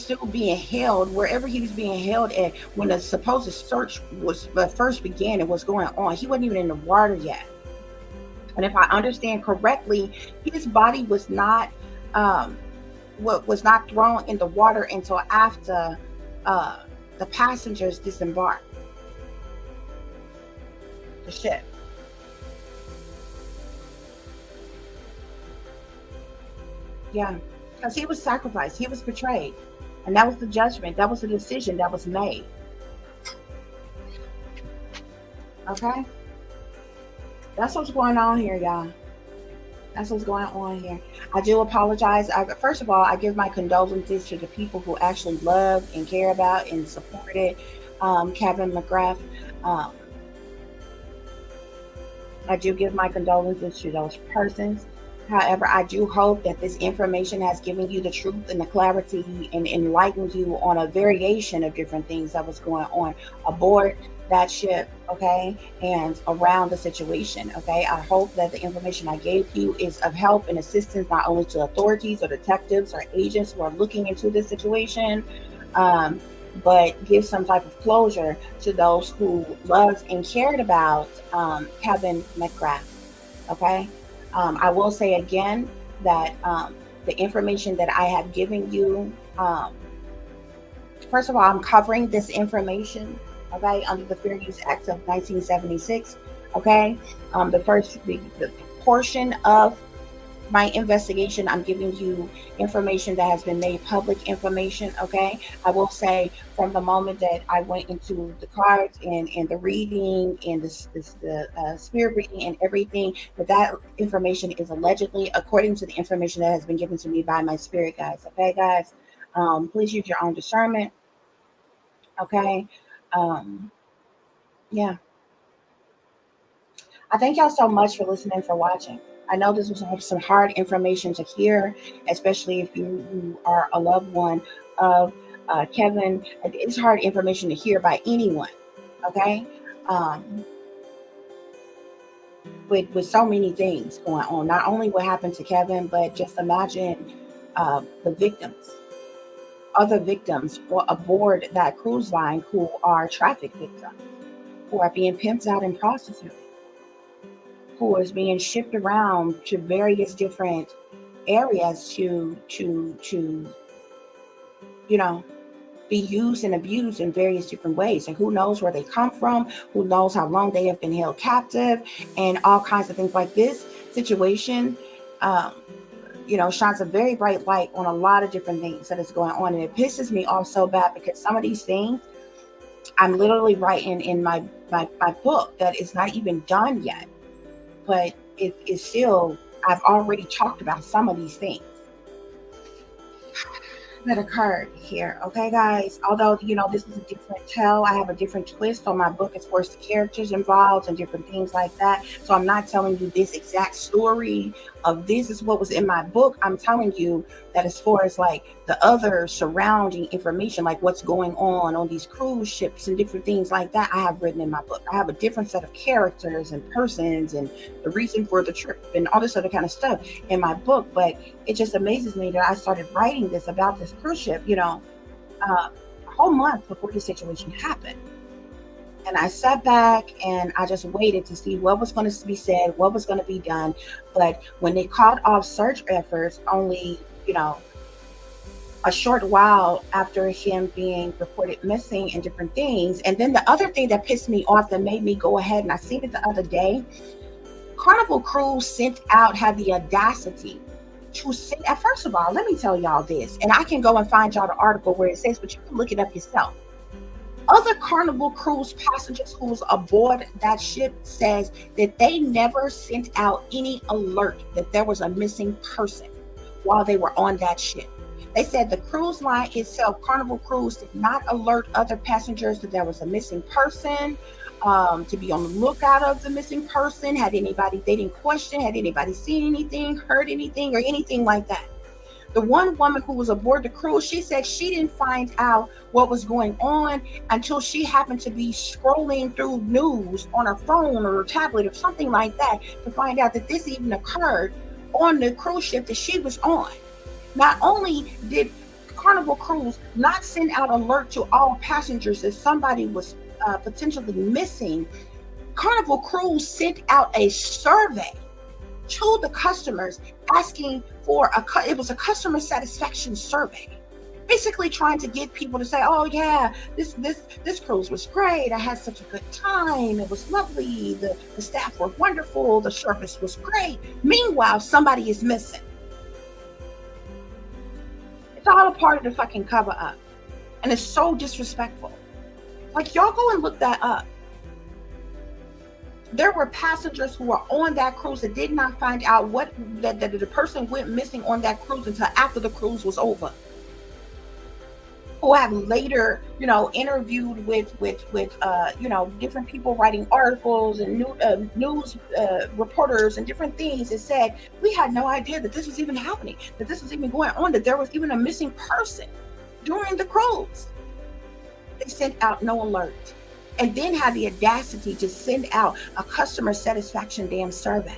still being held wherever he was being held at when the supposed search was first began and was going on. He wasn't even in the water yet. And if I understand correctly, his body was not was not thrown in the water until after the passengers disembarked the ship. Yeah, because he was sacrificed, he was betrayed, and that was the judgment. That was the decision that was made. Okay, that's what's going on here, y'all. That's what's going on here. I do apologize. First of all, I give my condolences to the people who actually love and care about and supported Kevin McGrath. Um, I do give my condolences to those persons. However, I do hope that this information has given you the truth and the clarity and enlightened you on a variation of different things that was going on aboard that ship, okay, and around the situation, okay. I hope that the information I gave you is of help and assistance not only to authorities or detectives or agents who are looking into this situation, but give some type of closure to those who loved and cared about Kevin McGrath, okay. I will say again that the information that I have given you, first of all, I'm covering this information, okay, under the Fair Use Act of 1976, okay. The portion of my investigation, I'm giving you information that has been made public information, okay. I will say from the moment that I went into the cards and the reading and the spirit reading and everything, that information is allegedly according to the information that has been given to me by my spirit guides, okay, guys. Please use your own discernment, okay. um yeah, I thank y'all so much for listening, for watching. I know this was some hard information to hear, especially if you are a loved one of Kevin. It's hard information to hear by anyone, okay? Um, with so many things going on, not only what happened to Kevin, but just imagine the victims, other victims aboard that cruise line who are traffic victims, who are being pimped out and prostituted, who is being shipped around to various different areas to you know, be used and abused in various different ways. And who knows where they come from, who knows how long they have been held captive, and all kinds of things like this situation. Um, shines a very bright light on a lot of different things that is going on. And it pisses me off so bad because some of these things I'm literally writing in my book that is not even done yet, but it is still, I've already talked about some of these things that occurred here. Okay, guys. Although, this is a different tell, I have a different twist on my book as far as the characters involved and different things like that. So I'm not telling you this exact story of this is what was in my book. I'm telling you that as far as like the other surrounding information, like what's going on these cruise ships and different things like that, I have written in my book. I have a different set of characters and persons and the reason for the trip and all this other kind of stuff in my book. But it just amazes me that I started writing this about this cruise ship, a whole month before this situation happened. And I sat back and I just waited to see what was going to be said, what was going to be done. But when they called off search efforts, only, a short while after him being reported missing and different things. And then the other thing that pissed me off that made me go ahead, and I seen it the other day, Carnival Cruise had the audacity to send, first of all, let me tell y'all this, and I can go and find y'all the article where it says, but you can look it up yourself. Other Carnival Cruise passengers who was aboard that ship says that they never sent out any alert that there was a missing person while they were on that ship. They said the cruise line itself, Carnival Cruise, did not alert other passengers that there was a missing person, to be on the lookout of the missing person. They didn't question, had anybody seen anything, heard anything, or anything like that. The one woman who was aboard the cruise, she said she didn't find out what was going on until she happened to be scrolling through news on her phone or her tablet or something like that to find out that this even occurred on the cruise ship that she was on. Not only did Carnival Cruise not send out alert to all passengers that somebody was potentially missing, Carnival Cruise sent out a survey to the customers asking for it was a customer satisfaction survey, basically trying to get people to say, oh yeah, this cruise was great, I had such a good time, it was lovely, the staff were wonderful, the service was great. Meanwhile, somebody is missing. It's all a part of the fucking cover up, and it's so disrespectful. Like, y'all go and look that up. There were passengers who were on that cruise that did not find out that the person went missing on that cruise until after the cruise was over. Who have later, interviewed with different people writing articles and news reporters and different things that said, we had no idea that this was even happening, that this was even going on, that there was even a missing person during the cruise. They sent out no alert. And then had the audacity to send out a customer satisfaction damn survey.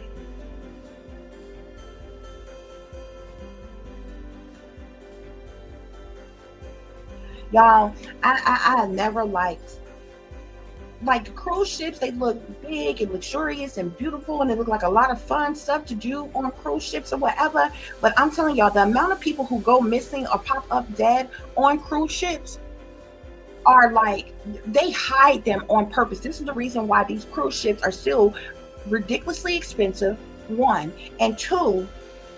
Y'all, I never liked cruise ships. They look big and luxurious and beautiful, and they look like a lot of fun stuff to do on cruise ships or whatever. But I'm telling y'all, the amount of people who go missing or pop up dead on cruise ships are like, they hide them on purpose. This is the reason why these cruise ships are still ridiculously expensive, one, and two,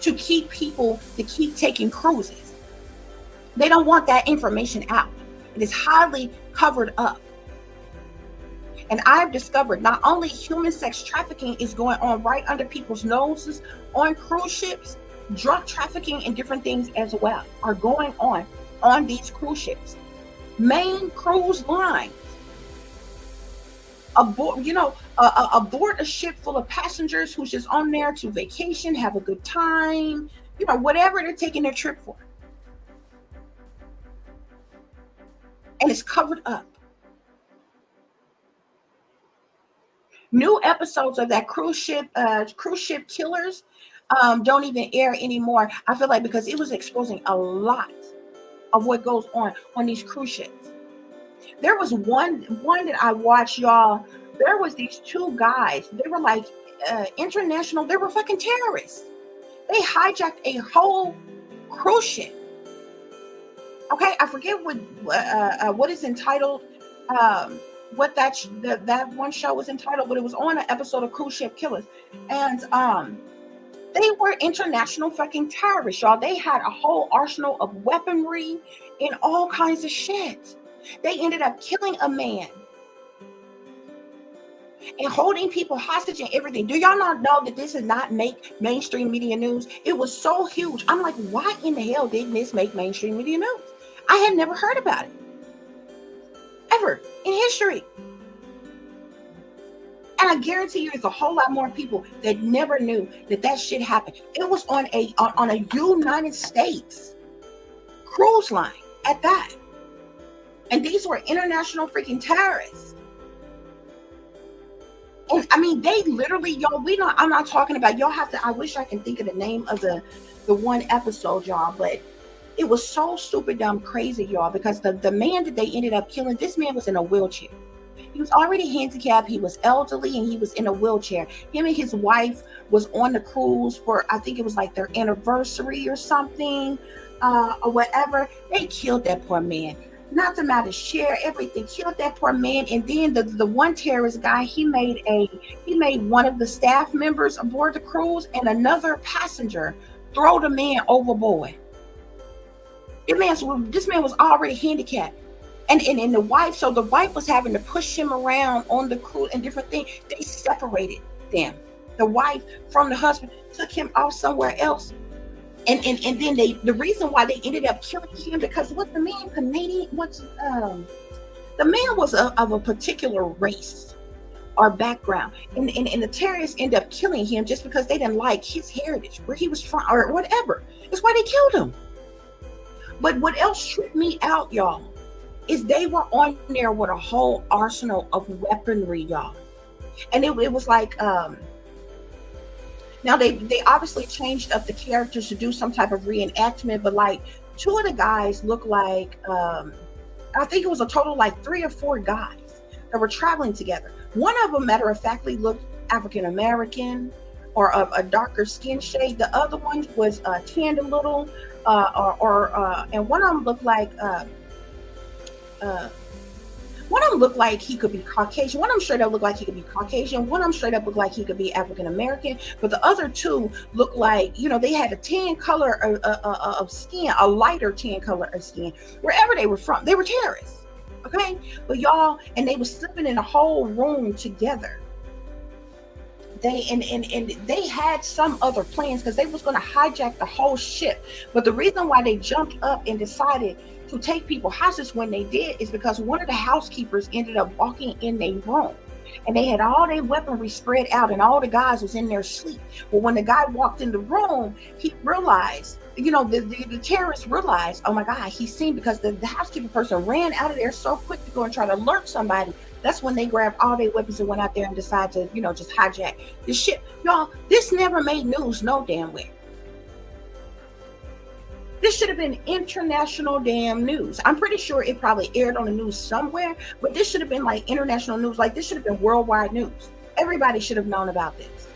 to keep people to keep taking cruises. They don't want that information out. It is highly covered up. And I've discovered not only human sex trafficking is going on right under people's noses on cruise ships, drug trafficking and different things as well are going on these cruise ships. Main cruise lines, aboard a ship full of passengers who's just on there to vacation, have a good time, whatever they're taking their trip for. And it's covered up. New episodes of that cruise ship killers don't even air anymore. I feel like because it was exposing a lot of what goes on these cruise ships. There was one that I watched, y'all. There was these two guys. They were like international. They were fucking terrorists. They hijacked a whole cruise ship. Okay, I forget what is entitled, what that one show was entitled, but it was on an episode of Cruise Ship Killers, and they were international fucking terrorists, y'all. They had a whole arsenal of weaponry and all kinds of shit. They ended up killing a man and holding people hostage and everything. Do y'all not know that this did not make mainstream media news? It was so huge. I'm like, why in the hell didn't this make mainstream media news? I had never heard about it ever in history. And I guarantee you, there's a whole lot more people that never knew that shit happened. It was on a United States cruise line at that, and these were international freaking terrorists. And I mean, they literally, y'all. I'm not talking about. Y'all have to. I wish I can think of the name of the one episode, y'all, but it was so stupid, dumb, crazy, y'all. Because the man that they ended up killing, this man was in a wheelchair. He was already handicapped. He was elderly, and he was in a wheelchair. Him and his wife was on the cruise for, I think it was like their anniversary or something, or whatever. They killed that poor man. Knocked him out his chair, everything. Killed that poor man. And then the one terrorist guy, he made one of the staff members aboard the cruise and another passenger throw the man overboard. This man was already handicapped. And the wife, so the wife was having to push him around on the cruise and different things. They separated them. The wife from the husband took him off somewhere else. And then the reason why they ended up killing him, because what's the man Canadian? The man was of a particular race or background, and the terrorists ended up killing him just because they didn't like his heritage, where he was from, or whatever. That's why they killed him. But what else tripped me out, y'all, is they were on there with a whole arsenal of weaponry, y'all. And it was like, now they obviously changed up the characters to do some type of reenactment, but like two of the guys looked like, I think it was a total like 3 or 4 guys that were traveling together. One of them, matter of factly, looked African American or of a darker skin shade. The other one was tanned a little, and one of them looked like, one of them looked like he could be Caucasian. One of them straight up looked like he could be Caucasian. One of them straight up looked like he could be African American. But the other two looked like, they had a tan color of skin, a lighter tan color of skin. Wherever they were from, they were terrorists. Okay? But y'all, and they were sleeping in a whole room together. They had some other plans because they was going to hijack the whole ship. But the reason why they jumped up and decided to take people hostage when they did is because one of the housekeepers ended up walking in their room, and they had all their weaponry spread out, and all the guys was in their sleep. But when the guy walked in the room, he realized, the terrorist realized, oh my God, he's seen, because the housekeeper person ran out of there so quick to go and try to alert somebody. That's when they grabbed all their weapons and went out there and decided to, just hijack the ship. Y'all, this never made news no damn way. This should have been international damn news. I'm pretty sure it probably aired on the news somewhere, but this should have been like international news. Like, this should have been worldwide news. Everybody should have known about this.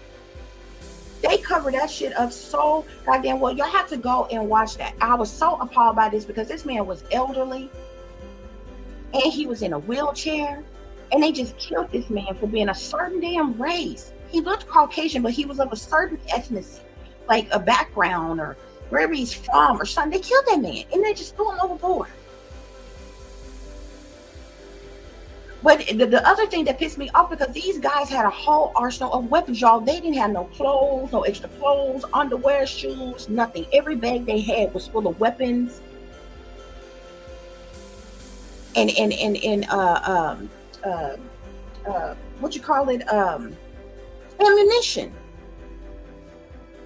They covered that shit up so goddamn well. Y'all have to go and watch that. I was so appalled by this because this man was elderly and he was in a wheelchair, and they just killed this man for being a certain damn race. He looked Caucasian, but he was of a certain ethnicity, like a background or wherever he's from or something. They killed that man and they just threw him overboard. But the other thing that pissed me off, because these guys had a whole arsenal of weapons, y'all. They didn't have no clothes, no extra clothes, underwear, shoes, nothing. Every bag they had was full of weapons and what you call it, ammunition.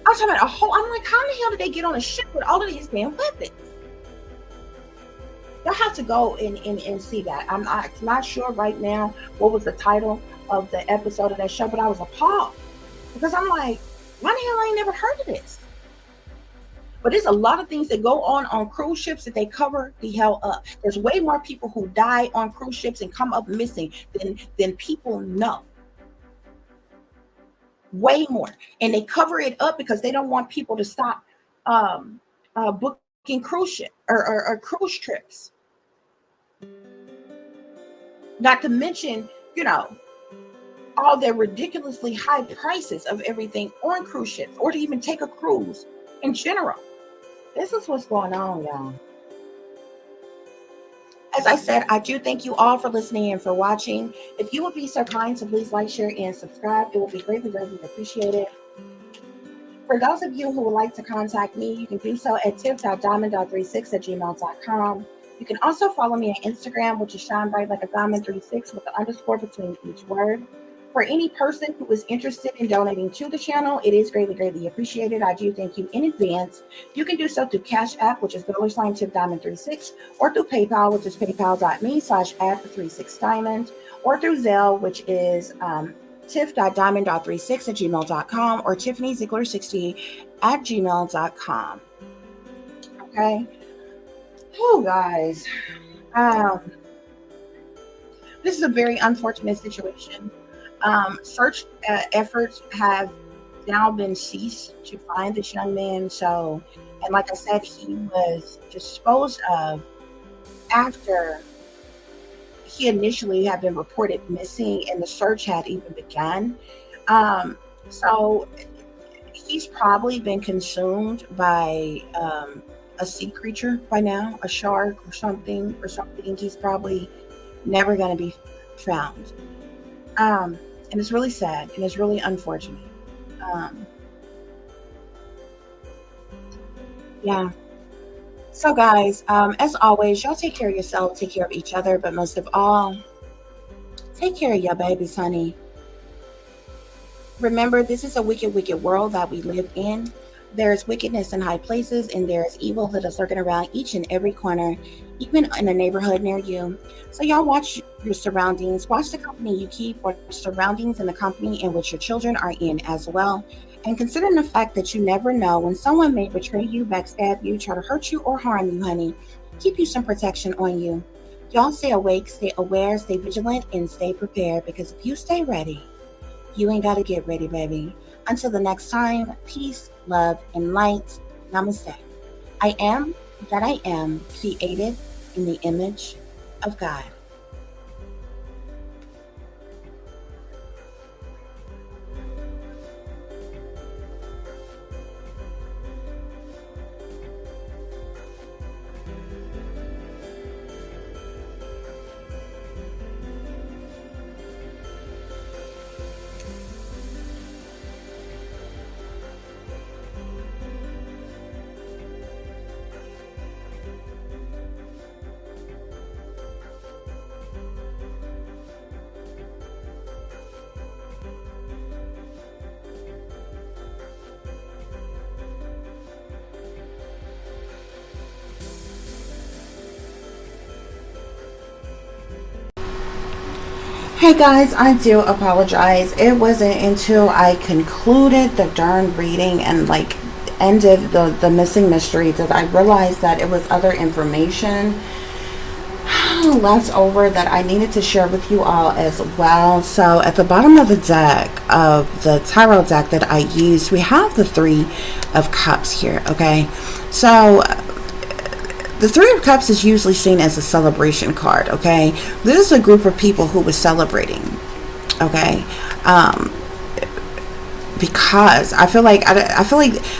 I was talking about a whole, I'm like, how the hell did they get on a ship with all of these damn weapons? You'll have to go and see that. I'm not sure right now what was the title of the episode of that show, but I was appalled because I'm like, why the hell I ain't never heard of this? But there's a lot of things that go on cruise ships that they cover the hell up. There's way more people who die on cruise ships and come up missing than people know. way more. And they cover it up because they don't want people to stop um, booking cruise ship or cruise trips. Not to mention, you know, all the ridiculously high prices of everything on cruise ships or to even take a cruise in general. This is what's going on, y'all. As I said, I do thank you all for listening and for watching. If you would be so kind to please like, share, and subscribe, it would be greatly, greatly appreciated. For those of you who would like to contact me, you can do so at tiff.diamond.36@gmail.com. You can also follow me on Instagram, which is shine bright like a diamond 36 with an underscore between each word. For any person who is interested in donating to the channel, it is greatly, greatly appreciated. I do thank you in advance. You can do so through Cash App, which is $tiff.diamond36, or through PayPal, which is paypal.me/@36diamond, or through Zelle, which is tiff.diamond.36@gmail.com, or tiffanyziegler60@gmail.com. Okay. Oh, guys. This is a very unfortunate situation. Search efforts have now been ceased to find this young man. So, and like I said, he was disposed of after he initially had been reported missing and the search had even begun. So he's probably been consumed by a sea creature by now, a shark or something. He's probably never going to be found. And it's really sad and it's really unfortunate. Yeah. So guys, as always, y'all take care of yourself, take care of each other, but most of all, take care of your babies, honey. Remember, this is a wicked, wicked world that we live in. There is wickedness in high places, and there is evil that is lurking around each and every corner, even in a neighborhood near you. So y'all watch your surroundings, watch the company you keep, watch surroundings and the company in which your children are in as well. And considering the fact that you never know when someone may betray you, backstab you, try to hurt you, or harm you, honey, keep you some protection on you. Y'all stay awake, stay aware, stay vigilant, and stay prepared, because if you stay ready, you ain't got to get ready, baby. Until the next time, peace, love, and light. Namaste. I am that I am, created in the image of God. Hey guys, I do apologize. It wasn't until I concluded the darn reading and like ended the missing mystery that I realized that it was other information left over that I needed to share with you all as well. So at the bottom of the deck of the tarot deck that I used, we have the Three of Cups here. Okay, so the Three of Cups is usually seen as a celebration card. Okay, this is a group of people who was celebrating. Okay, because I feel like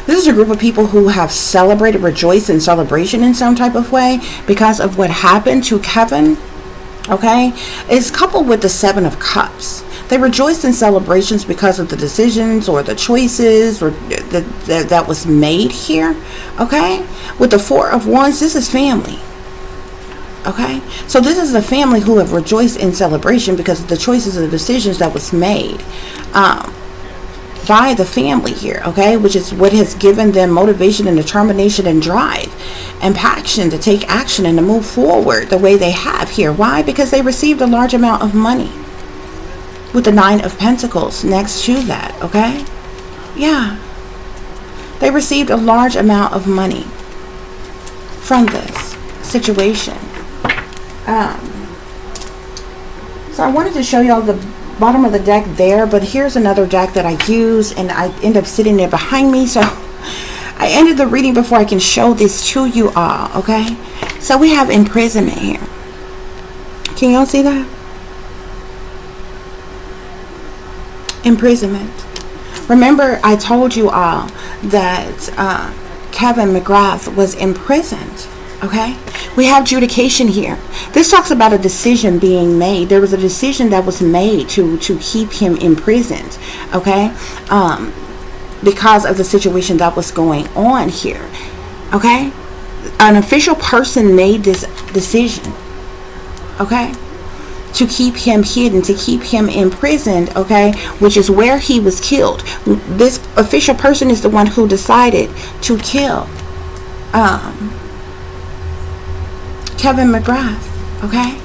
this is a group of people who have celebrated, rejoiced in celebration in some type of way because of what happened to Kevin. Okay, it's coupled with the Seven of Cups. They rejoiced in celebrations because of the decisions or the choices or that was made here. Okay, with the Four of Wands, this is family. Okay, so this is a family who have rejoiced in celebration because of the choices and the decisions that was made by the family here. Okay, which is what has given them motivation and determination and drive and passion to take action and to move forward the way they have here. Why? Because they received a large amount of money with the Nine of Pentacles next to that. Okay, yeah, they received a large amount of money from this situation. So I wanted to show y'all the bottom of the deck there, but here's another deck that I use, and I end up sitting there behind me, so I ended the reading before I can show this to you all. Okay, so we have imprisonment here. Can y'all see that? Imprisonment. Remember, I told you all that Kevin McGrath was imprisoned. Okay, we have judication here. This talks about a decision being made. There was a decision that was made to keep him imprisoned. Okay, because of the situation that was going on here. Okay, an official person made this decision. Okay, to keep him hidden, to keep him imprisoned, okay, which is where he was killed. This official person is the one who decided to kill Kevin McGrath, okay?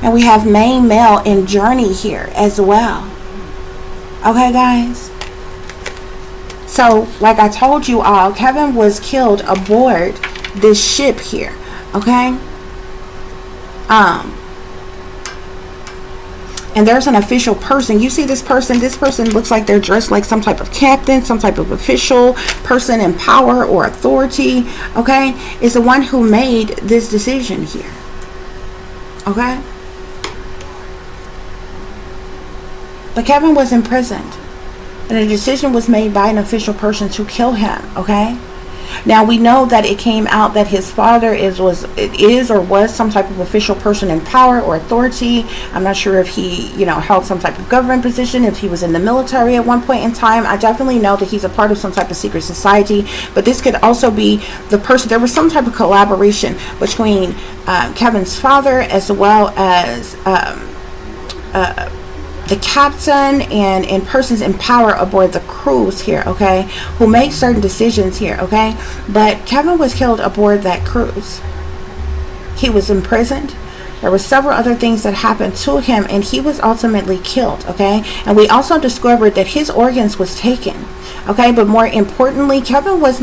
And we have main, male, and journey here as well. Okay, guys? So, like I told you all, Kevin was killed aboard this ship here, okay? And there's an official person. You see this person looks like they're dressed like some type of captain, some type of official person in power or authority. Okay, it's the one who made this decision here. Okay, but Kevin was imprisoned, and a decision was made by an official person to kill him. Okay, now we know that it came out that his father is or was some type of official person in power or authority. I'm not sure if he, held some type of government position, if he was in the military at one point in time. I definitely know that he's a part of some type of secret society, but this could also be the person. There was some type of collaboration between Kevin's father as well as the captain and persons in power aboard the cruise here, okay, who make certain decisions here, okay? But Kevin was killed aboard that cruise. He was imprisoned. There were several other things that happened to him, and he was ultimately killed, okay? And we also discovered that his organs was taken, okay? But more importantly, Kevin was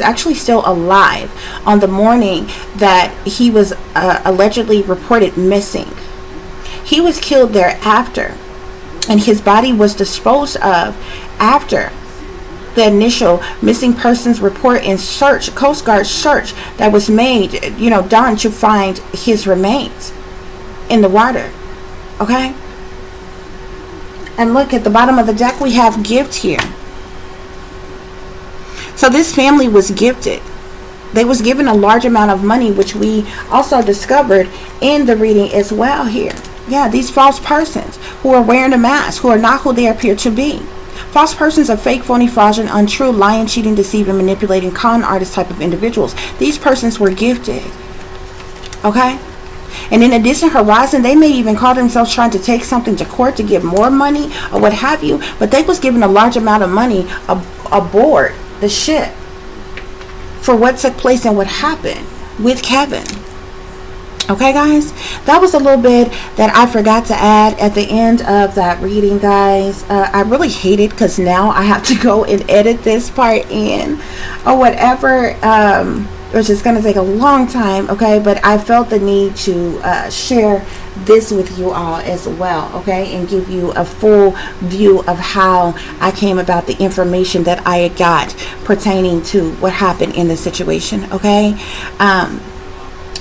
actually still alive on the morning that he was allegedly reported missing. He was killed thereafter, and his body was disposed of after the initial missing persons report and search, Coast Guard search that was made, done to find his remains in the water. Okay? And look at the bottom of the deck, we have gift here. So this family was gifted. They was given a large amount of money, which we also discovered in the reading as well here. Yeah, these false persons who are wearing a mask, who are not who they appear to be. False persons are fake, phony, fraudulent, untrue, lying, cheating, deceiving, manipulating, con artist type of individuals. These persons were gifted. Okay? And in a distant horizon, they may even call themselves trying to take something to court to give more money or what have you. But they was given a large amount of money aboard the ship for what took place and what happened with Kevin. Okay, guys, that was a little bit that I forgot to add at the end of that reading, guys. I really hate it because now I have to go and edit this part in or whatever, which is going to take a long time, okay? But I felt the need to share this with you all as well, okay? And give you a full view of how I came about the information that I got pertaining to what happened in the situation, okay?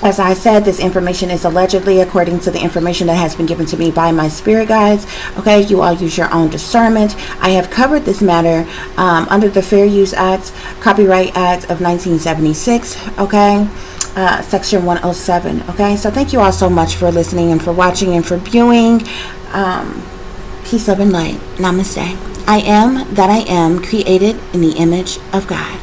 As I said, this information is allegedly according to the information that has been given to me by my spirit guides. Okay, you all use your own discernment. I have covered this matter under the Fair Use Act, Copyright Act of 1976. Okay, Section 107. Okay, so thank you all so much for listening and for watching and for viewing. Peace, love, and light. Namaste. I am that I am, created in the image of God.